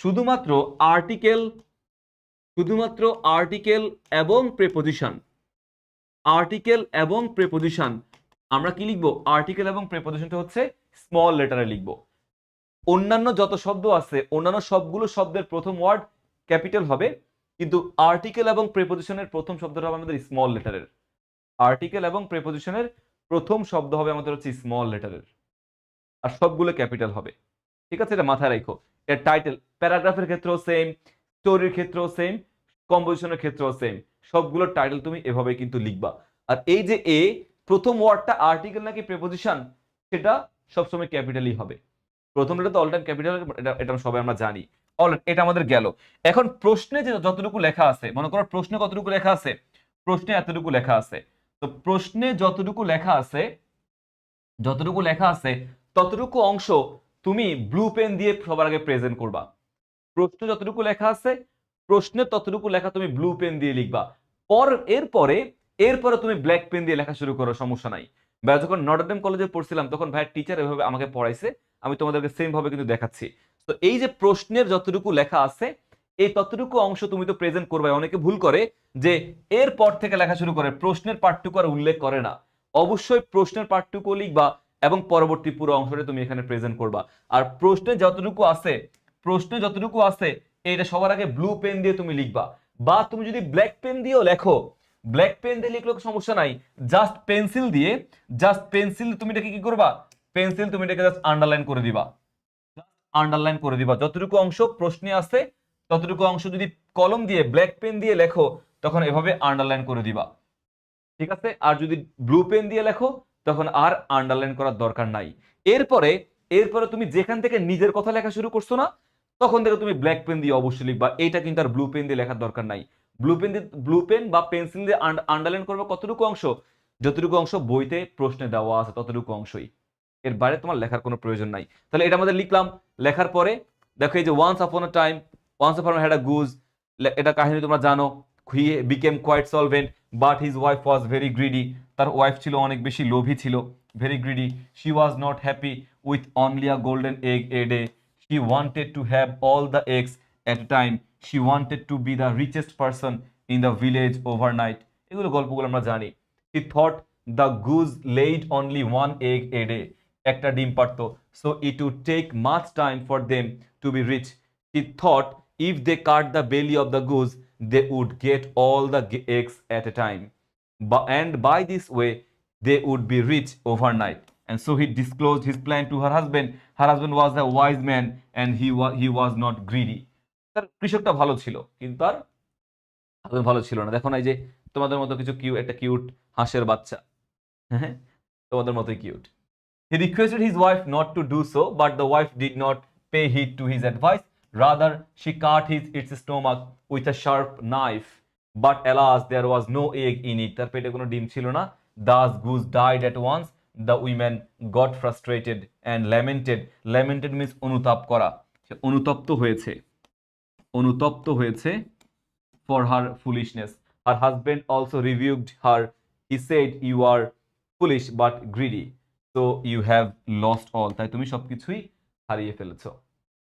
S1: শুধুমাত্র আর্টিকেল শুধুমাত্র আর্টিকেল এবং প্রেপোজিশন, আর্টিকেল এবং প্রেপোজিশন আমরা কি লিখবো, আর্টিকেল এবং প্রেপোজিশনটা হচ্ছে স্মল লেটারে লিখবো। অন্যান্য যত শব্দ আছে অন্যান্য সবগুলো শব্দের প্রথম ওয়ার্ড ক্যাপিটাল হবে, কিন্তু আর্টিকেল এবং প্রেপোজিশনের প্রথম শব্দটা হবে আমাদের স্মল লেটারের। আর্টিকেল এবং প্রেপোজিশনের প্রথম শব্দ হবে আমাদের হচ্ছে স্মল লেটারের, আর সবগুলো ক্যাপিটাল হবে। ঠিক আছে, এটা মাথায় রাখো। এর টাইটেল প্যারাগ্রাফের ক্ষেত্রেও সেম, স্টোরির ক্ষেত্রেও সেম, কম্পোজিশনের ক্ষেত্রেও সেম, সবগুলোর টাইটেল তুমি এভাবে কিন্তু লিখবা। আর এই যে এ প্রথম ওয়ার্ডটা আর্টিকেল নাকি প্রেপোজিশন সেটা সবসময় ক্যাপিটালই হবে। প্রথম লেটার তো অল টাইম ক্যাপিটাল, এটা সবাই আমরা জানি। অলরাইট, এটা আমাদের গেল। এখন প্রশ্নে যে যতটুকু লেখা আছে, মনে করো প্রশ্নে কতটুকু লেখা আছে, প্রশ্নে এতটুকু লেখা আছে। তো প্রশ্নে যতটুকু লেখা আছে ততটুকু অংশ তুমি ব্লু পেন দিয়ে সবার আগে প্রেজেন্ট করবা। প্রশ্নে যতটুকু লেখা আছে প্রশ্নে ততটুকু লেখা তুমি ব্লু পেন দিয়ে লিখবা। এরপরে তুমি ব্ল্যাক পেন দিয়ে লেখা শুরু করো, সমস্যা নাই। ভাই যখন নটরডেম কলেজে পড়ছিলাম তখন ভাই টিচার এভাবে আমাকে পড়াইছে, আমি তোমাদেরকে সেম ভাবে কিন্তু দেখাচ্ছি। তো এই যে প্রশ্নের যতটুকু লেখা আছে এই ততটুকু অংশ তুমি তো প্রেজেন্ট করবে। অনেকে ভুল করে যে এরপর থেকে লেখা শুরু করে, প্রশ্নের পার্টটুকু আর উল্লেখ করে না। অবশ্যই প্রশ্নের পার্টটুকু লিখবা এবং পরবর্তী পুরো অংশটা তুমি এখানে প্রেজেন্ট করবা। আর প্রশ্নে যতটুকু আছে এইটা সবার আগে ব্লু পেন দিয়ে তুমি লিখবা। বা তুমি যদি ব্ল্যাক পেন দিয়েও লেখো, ব্ল্যাক পেন দিয়ে লিখলেও সমস্যা নাই, জাস্ট পেন্সিল তুমি এটাকে কি করবা, পেন্সিল তুমি এটাকে জাস্ট আন্ডারলাইন করে দিবা। যতটুকু অংশ প্রশ্নে আছে ততটুকু অংশ যদি কলম দিয়ে ব্ল্যাক পেন দিয়ে লেখো তখন এভাবে আন্ডারলাইন করে দিবা। ঠিক আছে, আর যদি ব্লু পেন দিয়ে লেখো তখন আর আন্ডারলাইন করার দরকার নাই। এরপরে তুমি যেখান থেকে নিজের কথা লেখা শুরু করছো না তখন থেকে তুমি ব্ল্যাক পেন দিয়ে অবশ্যই লিখবা। এইটা কিন্তু আর ব্লু পেন দিয়ে লেখার দরকার নাই। ব্লু পেন বা পেন্সিল দিয়ে আন্ডারলাইন করবে কতটুকু অংশ, যতটুকু অংশ বইতে প্রশ্নে দেওয়া আছে ততটুকু অংশই, এর বাইরে তোমার লেখার কোনো প্রয়োজন নাই। তাহলে এটা আমাদের লিখলাম। লেখার পরে দেখো এই যে once upon had a Goodge, এটা কাহিনী তোমরা জানো। He became quite solvent but his wife was very greedy, তার ওয়াইফ ছিল অনেক বেশি লোভী ছিল, very greedy. She was not happy with only a golden egg a day, she wanted to have all the eggs at a time, she wanted to be the richest person in the village overnight. এগুলো গল্পগুলো আমরা জানি। He thought the goose laid only one egg a day, একটা ডিম পারতো, so it would take much time for them to be rich. He thought if they cut the belly of the goose they would get all the eggs at a time, and by this way they would be rich overnight. And so he disclosed his plan to her husband. Her husband was a wise man and he was not greedy. তার কৃষকটা ভালো ছিল কিন্তু তার husband ভালো ছিল না। দেখো না এই যে তোমাদের মতো কিছু একটা কিউট হাঁসের বাচ্চা, হ্যাঁ তোমাদের মতোই cute. He requested his wife not to do so, but the wife did not pay heed to his advice. Rather, she cut its stomach with a sharp knife. But alas, there was no egg in it. তার পেটে কোনো ডিম ছিল না। Thus goose died at once. The women got frustrated and lamented. Lamented means অনুতাপ করা, সে অনুতপ্ত হয়েছে। অনুতপ্ত হয়েছে for her foolishness. Her husband also rebuked her. He said, you are foolish but greedy, so you have lost all. তাই তুমি সবকিছুই হারিয়ে ফেলেছো।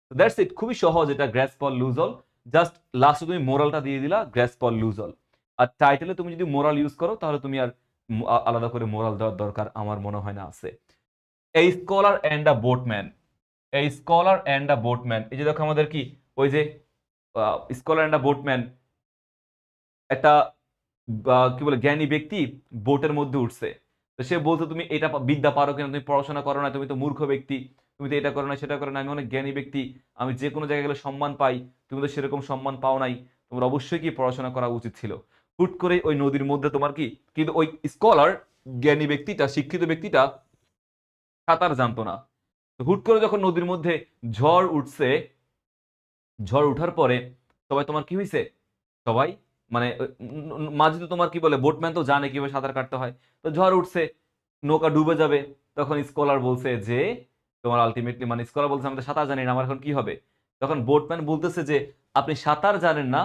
S1: So that's it. খুবই সহজ এটা, grasp or lose all. Just লাস্টে তুমি মোরালটা দিয়ে দিলা, grasp or lose all। আর টাইটেলে তুমি যদি মোরাল ইউজ করো তাহলে তুমি আর আলাদা করে মোরাল দেওয়ার দরকার আমার মনে হয় না আছে। A scholar and a boatman. A scholar and a boatman, এই যে দেখো আমাদের কি ওই যে স্কলার এন্ড আ বোটম্যান, একটা কি বলে জ্ঞানী ব্যক্তি বোটের মধ্যে উঠছে, তো সে বলতো তুমি এটা বিদ্যা পারো কিনা, তুমি পড়াশোনা করো না, তুমি তো মূর্খ ব্যক্তি, তুমি তো এটা করো না সেটা করো না, আমি অনেক জ্ঞানী ব্যক্তি, আমি যে কোনো জায়গায় গেলে সম্মান পাই, তুমি তো সেরকম সম্মান পাও নাই, তোমার অবশ্যই কি পড়াশোনা করা উচিত ছিল। হুট করে ওই নদীর মধ্যে তোমার কি, কিন্তু ওই স্কলার জ্ঞানী ব্যক্তিটা, শিক্ষিত ব্যক্তিটা সাঁতার জানতো না। তো হুট করে যখন নদীর মধ্যে ঝড় উঠছে, ঝড় উঠার পরে সবাই তোমার কি হয়েছে, সবাই মানে মাঝে তো তোমার কি বলে বোটম্যান তো জানে কিভাবে সাঁতার কাটতে হয়, তো ঝড় উঠছে, নৌকা ডুবে যাবে, তখন স্কলার বলছে যে তোমার আলটিমেটলি মানে স্কলার বলছে আমি তো সাঁতার জানি না, আমার এখন কি হবে। তখন বোটম্যান বলতেছে যে আপনি সাঁতার জানেন না,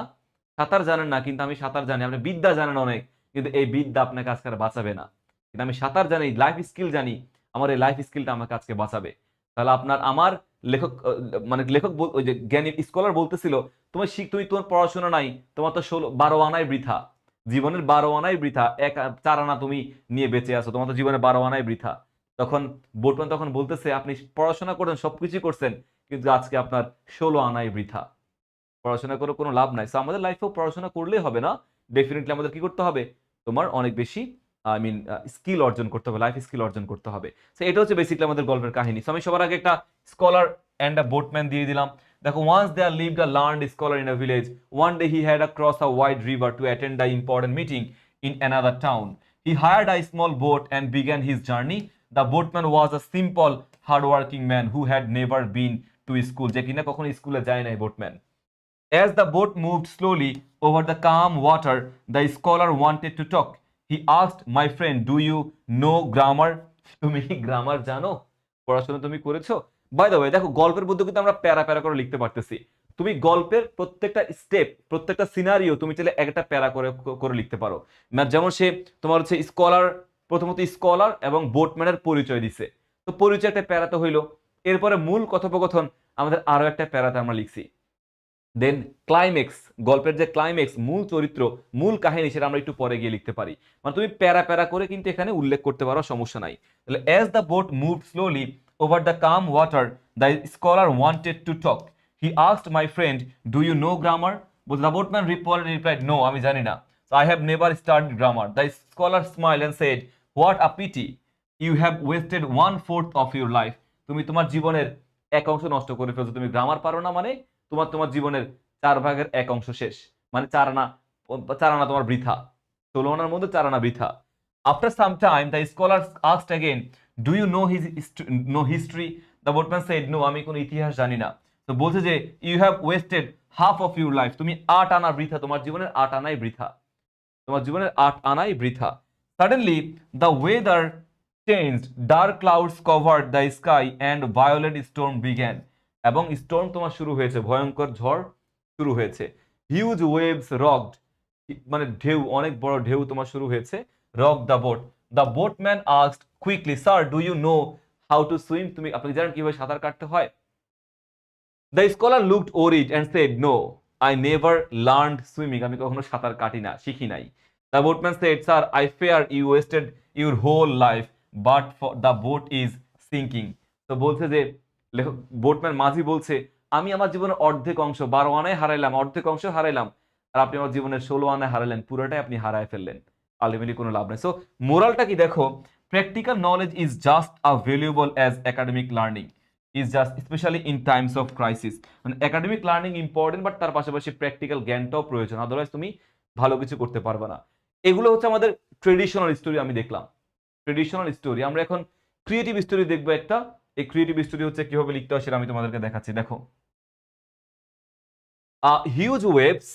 S1: সাঁতার জানেন না, কিন্তু আমি সাঁতার জানি, আপনি বিদ্যা জানেন অনেক, কিন্তু এই বিদ্যা আপনাকে আজকে আর বাঁচাবে না, কিন্তু আমি সাঁতার জানি, লাইফ স্কিল জানি, আমার এই লাইফ স্কিলটা আমাকে আজকে বাঁচাবে। তাহলে আপনার আমার লেখক মানে লেখক ওই যে জ্ঞানী স্কলার বলতেছিল তোমার তুমি তোমার পড়াশোনা নাই, তোমার তো 12 আনাই বৃথা, জীবনের 12 আনাই বৃথা, 4 আনা তুমি নিয়ে বেঁচে আছো, তোমার তো জীবনে 12 আনাই বৃথা। তখন বোটম্যান তখন বলতেছে আপনি পড়াশোনা করেন, সবকিছু করছেন, কিন্তু আজকে আপনার 16 আনাই বৃথা, পড়াশোনা করে কোনো লাভ নাই। সো আমাদের লাইফেও পড়াশোনা করলেই হবে না, ডেফিনেটলি আমাদের কি করতে হবে, তোমার অনেক বেশি আই মিন স্কিল অর্জন করতে হবে, লাইফ স্কিল অর্জন করতে হবে। সো এটা হচ্ছে বেসিক্যালি আমাদের গল্পের কাহিনী। সো আমি সবার আগে একটা স্কলার অ্যান্ড আ বোটম্যান দিয়ে দিলাম। দেখো, once there lived a learned scholar in a village. One day he had to cross a wide river to attend an important meeting in another town. He hired a small boat and began his journey. The boatman was a simple, hardworking man who had never been to school. যে কিনা কখনো স্কুলে যায় নাই boatman. As the boat moved slowly over the calm water, the scholar wanted to talk. He asked, my friend, do you know grammar? তুমি কি grammar জানো? পড়াশোনা তুমি করেছো? বাই দ্য ওয়ে, দেখো গল্পের মধ্যে কিন্তু আমরা প্যারা প্যারা করে লিখতে পারতেছি। তুমি গল্পের প্রত্যেকটা স্টেপ, প্রত্যেকটা সিনারিও তুমি চাইলে একটা প্যারা করে করে লিখতে পারো। যেমন সে তোমার হচ্ছে স্কলার, প্রথমত স্কলার এবং বোটম্যানের পরিচয় দিছে, তো পরিচয় একটা প্যারাতে হইলো। এরপরে মূল কথোপকথন আমাদের আরো একটা প্যারাতে আমরা লিখছি। দেন ক্লাইম্যাক্স, গল্পের যে ক্লাইম্যাক্স, মূল চরিত্র, মূল কাহিনী, সেটা আমরা একটু পরে গিয়ে লিখতে পারি। মানে তুমি প্যারা প্যারা করে কিন্তু এখানে উল্লেখ করতে পারো, সমস্যা নাই। তাহলে as the boat moved slowly over the calm water, the scholar wanted to talk. He asked, my friend, do you know grammar? The boatman replied, no, আমি জানি না। So I have never studied grammar. The scholar smiled and said, what a pity. You have wasted 1/4 of your life. তুমি তোমার জীবনের এক অংশ নষ্ট করে ফেলছো, তুমি গ্রামার পারো না মানে তোমার তোমার জীবনের 4/1 অংশ শেষ, মানে 4 আনা তোমার বৃথা, 16 আনার মধ্যে 4 আনা বৃথা। After some time, the scholar asked again, do you know no history? The boatman said, no, আমি কোনো ইতিহাস জানি না। তো বলছে যে you have wasted half of your life. তুমি 8 আনা বৃথা, তোমার জীবনের 8 আনাই বৃথা, তোমার জীবনের 8 আনাই বৃথা। Suddenly, the weather changed. Dark clouds covered the sky and violent storm began. এবং স্টর্ম তোমার শুরু হয়েছে, ভয়ঙ্কর ঝড় শুরু হয়েছে। হিউজ ওয়েভস রকড, মানে ঢেউ, অনেক বড় ঢেউ তোমার শুরু হয়েছে। Rock the boat. The boatman asked quickly, sir, do you know how to swim? তুমি আপনি জানেন কিভাবে সাঁতার কাটতে হয়? The scholar looked worried and said, no, I never learned swimming. আমি কখনো সাঁতার কাটি না, শিখি নাই। The boatman said, sir, I fear you wasted your whole life, but the boat is sinking. তো বলছে যে লেখক বোটম্যান মাঝি বলছে, আমি আমার জীবনের অর্ধেক অংশ 12 আনায় হারাইলাম, অর্ধেক অংশ হারাইলাম, আর আপনি আমার জীবনের 16 আনায় হারাইলেন, পুরোটাই আপনি হারায় ফেললেন, আলটিমেটলি কোনো লাভ নেই। সো মোরালটা কি দেখো, practical knowledge is just a valuable as academic learning is just, specially in Times of crisis. মানে একাডেমিক লার্নিং ইম্পর্টেন্ট, বাট তার পাশাপাশি প্র্যাকটিক্যাল জ্ঞানটাও প্রয়োজন, আদারওয়াইজ তুমি ভালো কিছু করতে পারবে না। এগুলো হচ্ছে আমাদের ট্রেডিশনাল স্টোরি, আমি দেখলাম ট্রেডিশনাল স্টোরি। আমরা এখন ক্রিয়েটিভ স্টোরি দেখবো একটা। এই ক্রিয়েটিভ স্টোরি হচ্ছে কিভাবে লিখতে হয় সেটা আমি তোমাদেরকে দেখাচ্ছি। দেখো, হিউজ ওয়েভস,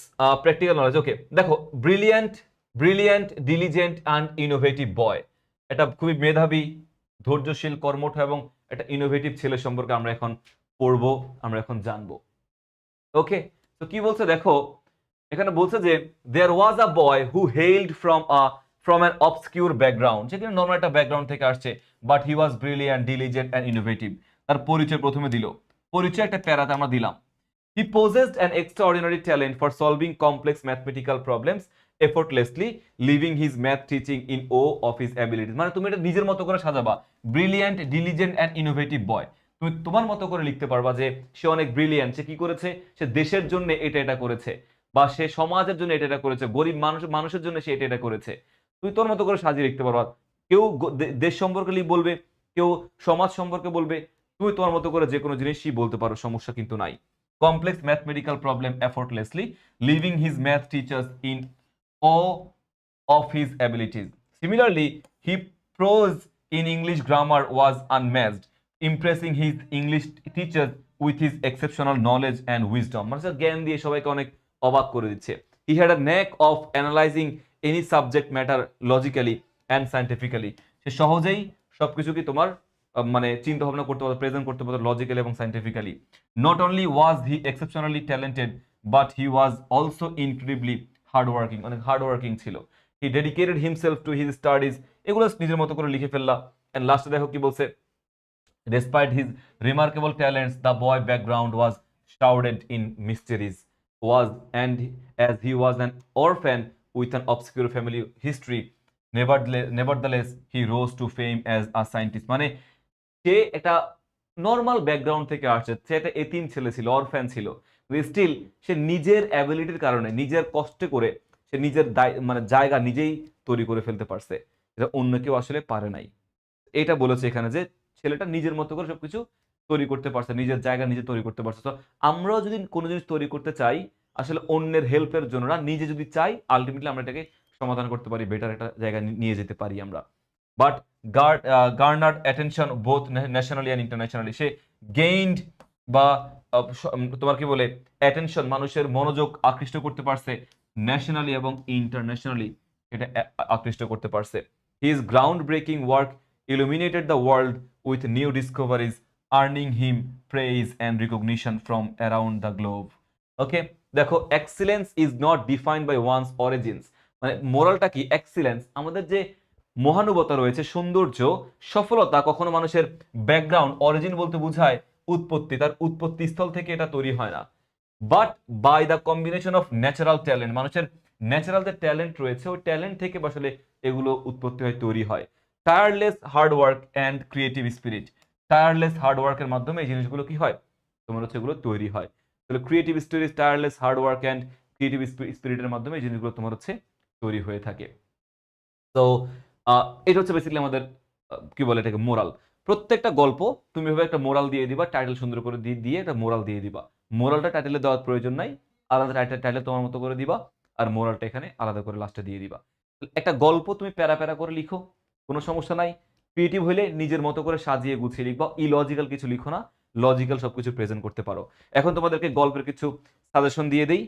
S1: প্র্যাকটিক্যাল নলেজ। ওকে, দেখো, ব্রিলিয়ান্ট ডিলিজেন্ট অ্যান্ড ইনোভেটিভ বয়, এটা খুবই মেধাবী, ধৈর্যশীল, কর্মঠ এবং একটা ইনোভেটিভ ছেলে সম্পর্কে আমরা এখন পড়বো, আমরা এখন জানবো। ওকে, তো কি বলছে দেখো, এখানে বলছে যে দেয়ার ওয়াজ আ বয় হু হেইলড ফ্রম অ্যান অবসকিউর ব্যাকগ্রাউন্ড, সেখানে নর্মাল একটা ব্যাকগ্রাউন্ড থেকে আসছে, but he was brilliant, diligent and innovative. তার পরিচয় প্রথমে দিল, পরিচয় একটা প্যারাতে আমরা দিলাম। He possessed an extraordinary talent for solving complex mathematical problems effortlessly, leaving his math teaching in awe of his abilities। মানে তুমি এটা নিজের মতো করে সাজাবা, ব্রিলিয়ান্ট, ডিলিজেন্ট অ্যান্ড ইনোভেটিভ বয়। তুমি তোমার মতো করে লিখতে পারবা যে সে অনেক ব্রিলিয়ান্ট, সে কি করেছে, সে দেশের জন্য এটা এটা করেছে, বা সে সমাজের জন্য এটা এটা করেছে, গরিব মানুষের জন্য সে এটা এটা করেছে। তুমি তোর মতো করে সাজিয়ে লিখতে পারবা। কেউ দেশ সম্পর্কে বলবে, কেউ সমাজ সম্পর্কে বলবে, তুমি তোমার মতো করে যে কোনো জিনিসই বলতে পারো, সমস্যা কিন্তু নাই। Complex mathematical problem effortlessly, leaving his math teachers in awe of his abilities. Similarly, his prose in English grammar was unmatched, impressing his English teachers with his exceptional knowledge and wisdom। মানে জ্ঞান দিয়ে সবাইকে অনেক অবাক করে দিচ্ছে। He had a knack of analyzing any subject matter logically and scientifically। সে সহজেই সবকিছু কি তোমার মানে চিন্তা ভাবনা করতে পারতো, প্রেজেন্ট করতে পারতো লজিক্যালি এবং scientifically. Not only was he exceptionally talented, but he was also incredibly hardworking, অনেক হার্ডওয়ার্কিং ছিল। He dedicated himself to his studies, এগুলো নিজের মতো করে লিখে ফেললা। এন্ড লাস্টে দেখো কি বলছে, despite his remarkable talents, the boy background was shrouded in mysteries, was and as he was an orphan with an obscure family history, nevertheless he rose to fame as a scientist। মানে সে একটা normal background থেকে আসছে, সে একটা এতিম ছেলে ছিল, orphan ছিল, still সে নিজের অ্যাবিলিটির কারণে, নিজের কষ্টে করে সে নিজের মানে জায়গা নিজেই তৈরি করে ফেলতে পারছে, এটা অন্য কেউ আসলে পারে নাই। এটা বলেছে এখানে যে ছেলেটা নিজের মতো করে সবকিছু তৈরি করতে পারছে, নিজের জায়গা নিজে তৈরি করতে পারছে। তো আমরাও যদি কোনো জিনিস তৈরি করতে চাই, আসলে অন্যের হেল্পের জন্য না, নিজে যদি চাই, আলটিমেটলি আমরা এটাকে সমাধান করতে পারি, বেটার একটা জায়গায় নিয়ে যেতে পারি আমরা। But garnered attention both nationally and internationally. সে গেইনড বা তোমার কি বলে অ্যাটেনশন, মানুষের মনোযোগ আকৃষ্ট করতে পারছে, ন্যাশনালি এবং ইন্টারন্যাশনালি এটা আকৃষ্ট করতে পারছে। His ground breaking work illuminated the world with new discoveries, earning him praise and recognition from around the globe। Okay, দেখো excellence is not defined by one's origins. মানে মোরালটা কি, এক্সিলেন্স আমাদের যে মহানুভবতা রয়েছে, সৌন্দর্য, সফলতা কখনো মানুষের ব্যাকগ্রাউন্ড, অরিজিন বলতে বোঝায় উৎপত্তি, তার উৎপত্তি স্থল থেকে এটা তৈরি হয় না, but by the combination of natural talent. মানুষের ন্যাচারাল যে ট্যালেন্ট রয়েছে, ওই ট্যালেন্ট থেকে আসলে এগুলো উৎপত্তি হয়, তৈরি হয়। Tireless hard work and creative spirit. Tireless hard ওয়ার্কের মাধ্যমে এই জিনিসগুলো কি হয়, তোমার হচ্ছে এগুলো তৈরি হয়। তাহলে creative spirit, tireless hard work and creative স্পিরিটের মাধ্যমে এই জিনিসগুলো তোমার হচ্ছে তৈরি হয়ে থাকে। তো এটা হচ্ছে বেসিক্যালি আমাদের কি বলে এটাকে, মোরাল। প্রত্যেকটা গল্প তুমি ভাবে একটা মোরাল দিয়ে দিবা, টাইটেল সুন্দর করে দিয়ে একটা মোরাল দিয়ে দিবা। মোরালটা টাইটেলে দেওয়ার প্রয়োজন নাই, আলাদা টাইটেল তোমার মতো করে দিবা, আর মোরালটা এখানে আলাদা করে লাস্টে দিয়ে দিবা। একটা গল্প তুমি প্যারা প্যারা করে লিখো, কোনো সমস্যা নাই। ক্রিয়েটিভ হলে নিজের মতো করে সাজিয়ে গুছিয়ে লিখবা, ইলজিক্যাল কিছু লিখো না, লজিক্যাল সবকিছু প্রেজেন্ট করতে পারো। এখন তোমাদেরকে গল্পের কিছু সাজেশন দিয়ে দেই,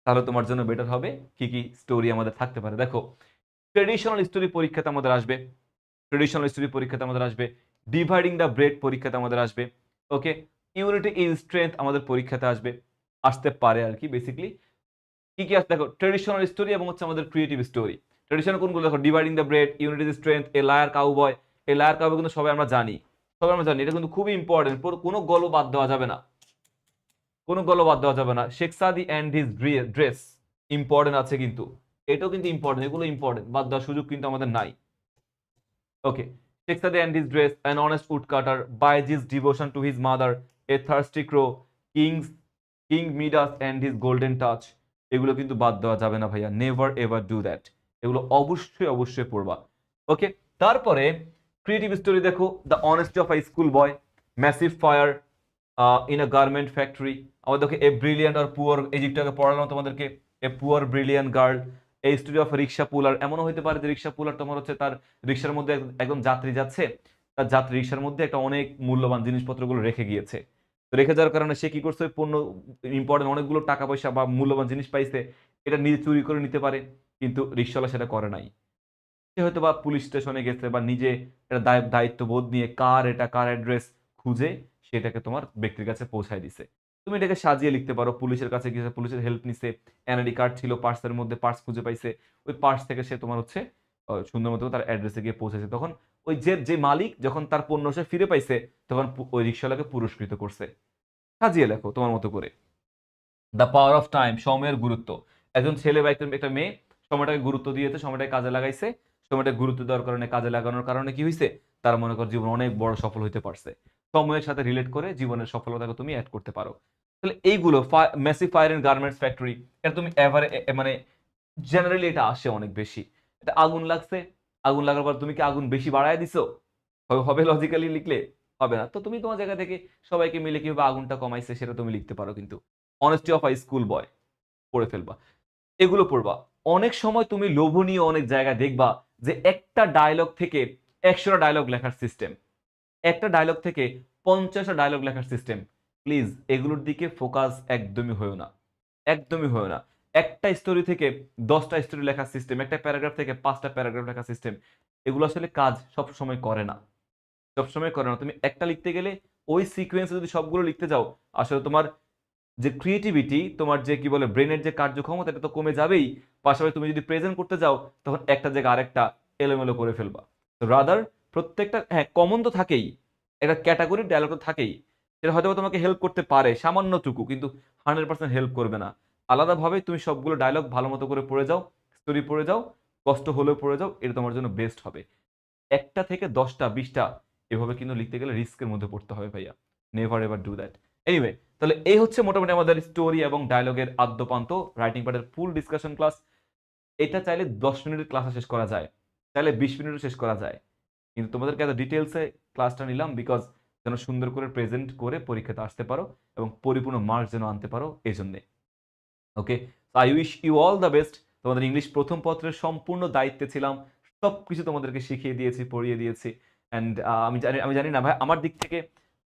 S1: তাহলে তোমার জন্য বেটার হবে। কি কি স্টোরি আমাদের থাকতে পারে দেখো। ট্রেডিশনাল স্টোরি পরীক্ষাতে আমাদের আসবে, ট্রেডিশনাল স্টোরি পরীক্ষাতে আমাদের আসবে, ডিভাইডিং দ্য ব্রেড পরীক্ষাতে আমাদের আসবে, ওকে। ইউনিটি ইন স্ট্রেংথ আমাদের পরীক্ষাতে আসতে পারে আর কি। বেসিক্যালি কি কি আছে দেখো, ট্রেডিশনাল স্টোরি এবং হচ্ছে আমাদের ক্রিয়েটিভ স্টোরি। ট্রেডিশনাল কোনগুলো দেখো, dividing the bread, unity in strength, a liar cowboy. A liar cowboy কিন্তু সবাই আমরা জানি, এটা কিন্তু খুবই ইম্পর্টেন্ট, কোনো গল্প বাদ দেওয়া যাবে না, কোনো গল্প বাদ দেওয়া যাবে না। শেখ সাদি অ্যান্ড হিজ ড্রেস ইম্পর্টেন্ট আছে কিন্তু, এটাও কিন্তু ইম্পর্টেন্ট, এগুলো ইম্পর্টেন্ট, বাদ দেওয়ার সুযোগ কিন্তু আমাদের নাই। ওকে, Sheikh Sadi and his dress, an honest woodcutter, Baiji's devotion to his mother, a thirsty crow, King Midas and his golden touch, এগুলো কিন্তু বাদ দেওয়া যাবে না ভাইয়া, নেভার এভার ডু দ্যাট, এগুলো অবশ্যই অবশ্যই পড়বা। ওকে, তারপরে ক্রিয়েটিভ স্টোরি দেখো, the honesty of a school boy, massive fire in a garment factory. আবার দেখো এ ব্রিলিয়ান্ট আর পুয়ার, এই দিকটাকে পড়ালাম তোমাদেরকে, এ পুয়ার ব্রিলিয়ান্ট গার্ল, এই স্টোরি অফ রিক্সা পুলার। এমনও হতে পারে যে রিক্সা পুলার তোমার হচ্ছে তার রিক্সার মধ্যে একদম যাত্রী যাচ্ছে, তার যাত্রী রিক্সার মধ্যে একটা অনেক মূল্যবান জিনিসপত্রগুলো রেখে গিয়েছে, তো রেখে যাওয়ার কারণে সে কি করছে, ওই পণ্য ইম্পর্টেন্ট অনেকগুলো টাকা পয়সা বা মূল্যবান জিনিস পাইছে, এটা নিজে চুরি করে নিতে পারে, কিন্তু রিক্সাওয়ালা সেটা করে নাই। সে হয়তো বা পুলিশ স্টেশনে গেছে বা নিজে এটা দায়িত্ববোধ নিয়ে কার অ্যাড্রেস খুঁজে সেটাকে তোমার ব্যক্তির কাছে পৌঁছায় দিছে। তুমি এটাকে সাজিয়ে লিখতে পারো। পুলিশের কাছে গিয়েছে, পুলিশের হেল্প নিছে। এনআইডি কার্ড ছিল পার্সের মধ্যে, পার্স খুঁজে পাইছে। ওই পার্স থেকে সে তোমার হচ্ছে সুন্দর মতো তার অ্যাড্রেসে গিয়ে পৌঁছেছে। তখন ওই যে মালিক যখন তার পণ্য সে ফিরে পাইছে, তখন ওই রিক্শাওয়ালাকে পুরস্কৃত করছে। সাজিয়ে লেখো তোমার মতো করে। দ্য পাওয়ার অফ টাইম, সময়ের গুরুত্ব। একজন ছেলে বা একটা মেয়ে সময়টাকে গুরুত্ব দিয়েছে, সময়টাকে কাজে লাগাইছে। সময়টাকে গুরুত্ব দেওয়ার কারণে, কাজে লাগানোর কারণে কি হইছে? তারা মনে করো জীবনে অনেক বড় সফল হইতে পারছে। সময়ের সাথে রিলেট করে জীবনের সফলতাকে তুমি এড করতে পারো। তাহলে এইগুলো মেসি ফায়ার এন্ড গার্মেন্টস ফ্যাক্টরি, এটা তুমি মানে জেনারেলি এটা আসে অনেক বেশি। এটা আগুন লাগছে, আগুন লাগার পর তুমি কি আগুন বেশি বাড়ায় দিছো? হবে লজিক্যালি লিখলে? হবে না। তো তুমি তোমার জায়গা থেকে সবাইকে মিলে কিভাবে আগুনটা কমাইছে সেটা তুমি লিখতে পারো কিন্তু। অনেস্টি অফ আ স্কুল বয় পড়ে ফেলবা। এগুলো পড়বা। অনেক সময় তুমি লোভনীয় অনেক জায়গায় দেখবা যে একটা ডায়ালগ থেকে ১০০ টা ডায়ালগ লেখার সিস্টেম। একটা ডায়ালগ থেকে ৫০ টা ডায়ালগ লেখার সিস্টেম। প্লিজ এগুলোর দিকে ফোকাস একদমই হইও না। একদমই হইও না। একটা স্টোরি থেকে ১০ টা স্টোরি লেখার সিস্টেম, একটা প্যারাগ্রাফ থেকে ৫ টা প্যারাগ্রাফ লেখার সিস্টেম। এগুলো আসলে কাজ সবসময় করে না। সবসময় করে না। তুমি একটা লিখতে গেলে ওই সিকোয়েন্সে যদি সবগুলো লিখতে যাও, আসলে তোমার যে ক্রিয়েটিভিটি, তোমার যে কি বলে ব্রেনের যে কার্যক্ষমতা, এটা তো কমে যাবেই। পাশাপাশি তুমি যদি প্রেজেন্ট করতে যাও, তখন একটা জায়গায় আরেকটা এলোমেলো করে ফেলবা। তো রাদার প্রত্যেকটা, হ্যাঁ, কমন তো থাকেই। একটা ক্যাটেগরির ডায়ালগ তো থাকেই। সেটা হয়তোবা তোমাকে হেল্প করতে পারে সামান্যটুকু, কিন্তু 100% হেল্প করবে না। আলাদাভাবে তুমি সবগুলো ডায়ালগ ভালো মতো করে পড়ে যাও, স্টোরি পড়ে যাও, কষ্ট হলেও পড়ে যাও। এটা তোমার জন্য বেস্ট হবে। একটা থেকে ১০টা ২০টা এভাবে কিন্তু লিখতে গেলে রিস্কের মধ্যে পড়তে হবে ভাইয়া। Never ever do that. Anyway, তাহলে এই হচ্ছে মোটামুটি আমাদের স্টোরি এবং ডায়ালগের আদ্যোপান্ত রাইটিং পার্টের ফুল ডিসকাশন ক্লাস। এটা চাইলে ১০ মিনিটের ক্লাসে শেষ করা যায়। চাইলে ২০ মিনিটে শেষ করা যায়। কিন্তু তোমাদেরকে এত ডিটেইলসে ক্লাসটা নিলাম বিকজ যেন সুন্দর করে প্রেজেন্ট করে পরীক্ষাতে আসতে পারো এবং পরিপূর্ণ মার্কস যেন আনতে পারো এজন্যে। Okay, I wish you all the best. তোমাদের ইংলিশ প্রথম পত্রের সম্পূর্ণ দায়িত্বে ছিলাম। সবকিছু তোমাদেরকে শিখিয়ে দিয়েছি, পড়িয়ে দিয়েছি। অ্যান্ড আমি জানি না ভাই, আমার দিক থেকে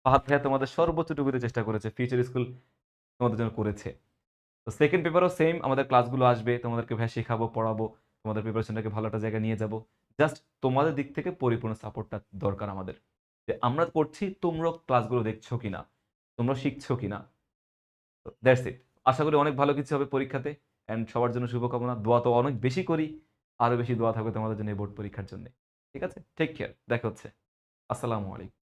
S1: ফাহাদ ভাইয়া তোমাদের সর্বোচ্চটুকু দিতে চেষ্টা করেছে। ফিউচার স্কুল তোমাদের জন্য করেছে। তো সেকেন্ড পেপারও সেম, আমাদের ক্লাসগুলো আসবে। তোমাদেরকে ভাইয়া শেখাবো, পড়াবো। তোমাদের প্রিপারেশনটাকে ভালো একটা জায়গায় নিয়ে যাবো। জাস্ট তোমাদের দিক থেকে পরিপূর্ণ সাপোর্টটা দরকার আমাদের। যে আমরা করছি, তোমরাও ক্লাসগুলো দেখছো কিনা? তোমরা শিখছো কিনা? That's it. আশা করি অনেক ভালো কিছু হবে পরীক্ষাতে। অ্যান্ড সবার জন্য শুভকামনা। দোয়া তো অনেক বেশি করি। আরো বেশি দোয়া থাকবে তোমাদের জন্য এই বোর্ড পরীক্ষার জন্য। ঠিক আছে? Take care. দেখা হচ্ছে। আসসালামু আলাইকুম।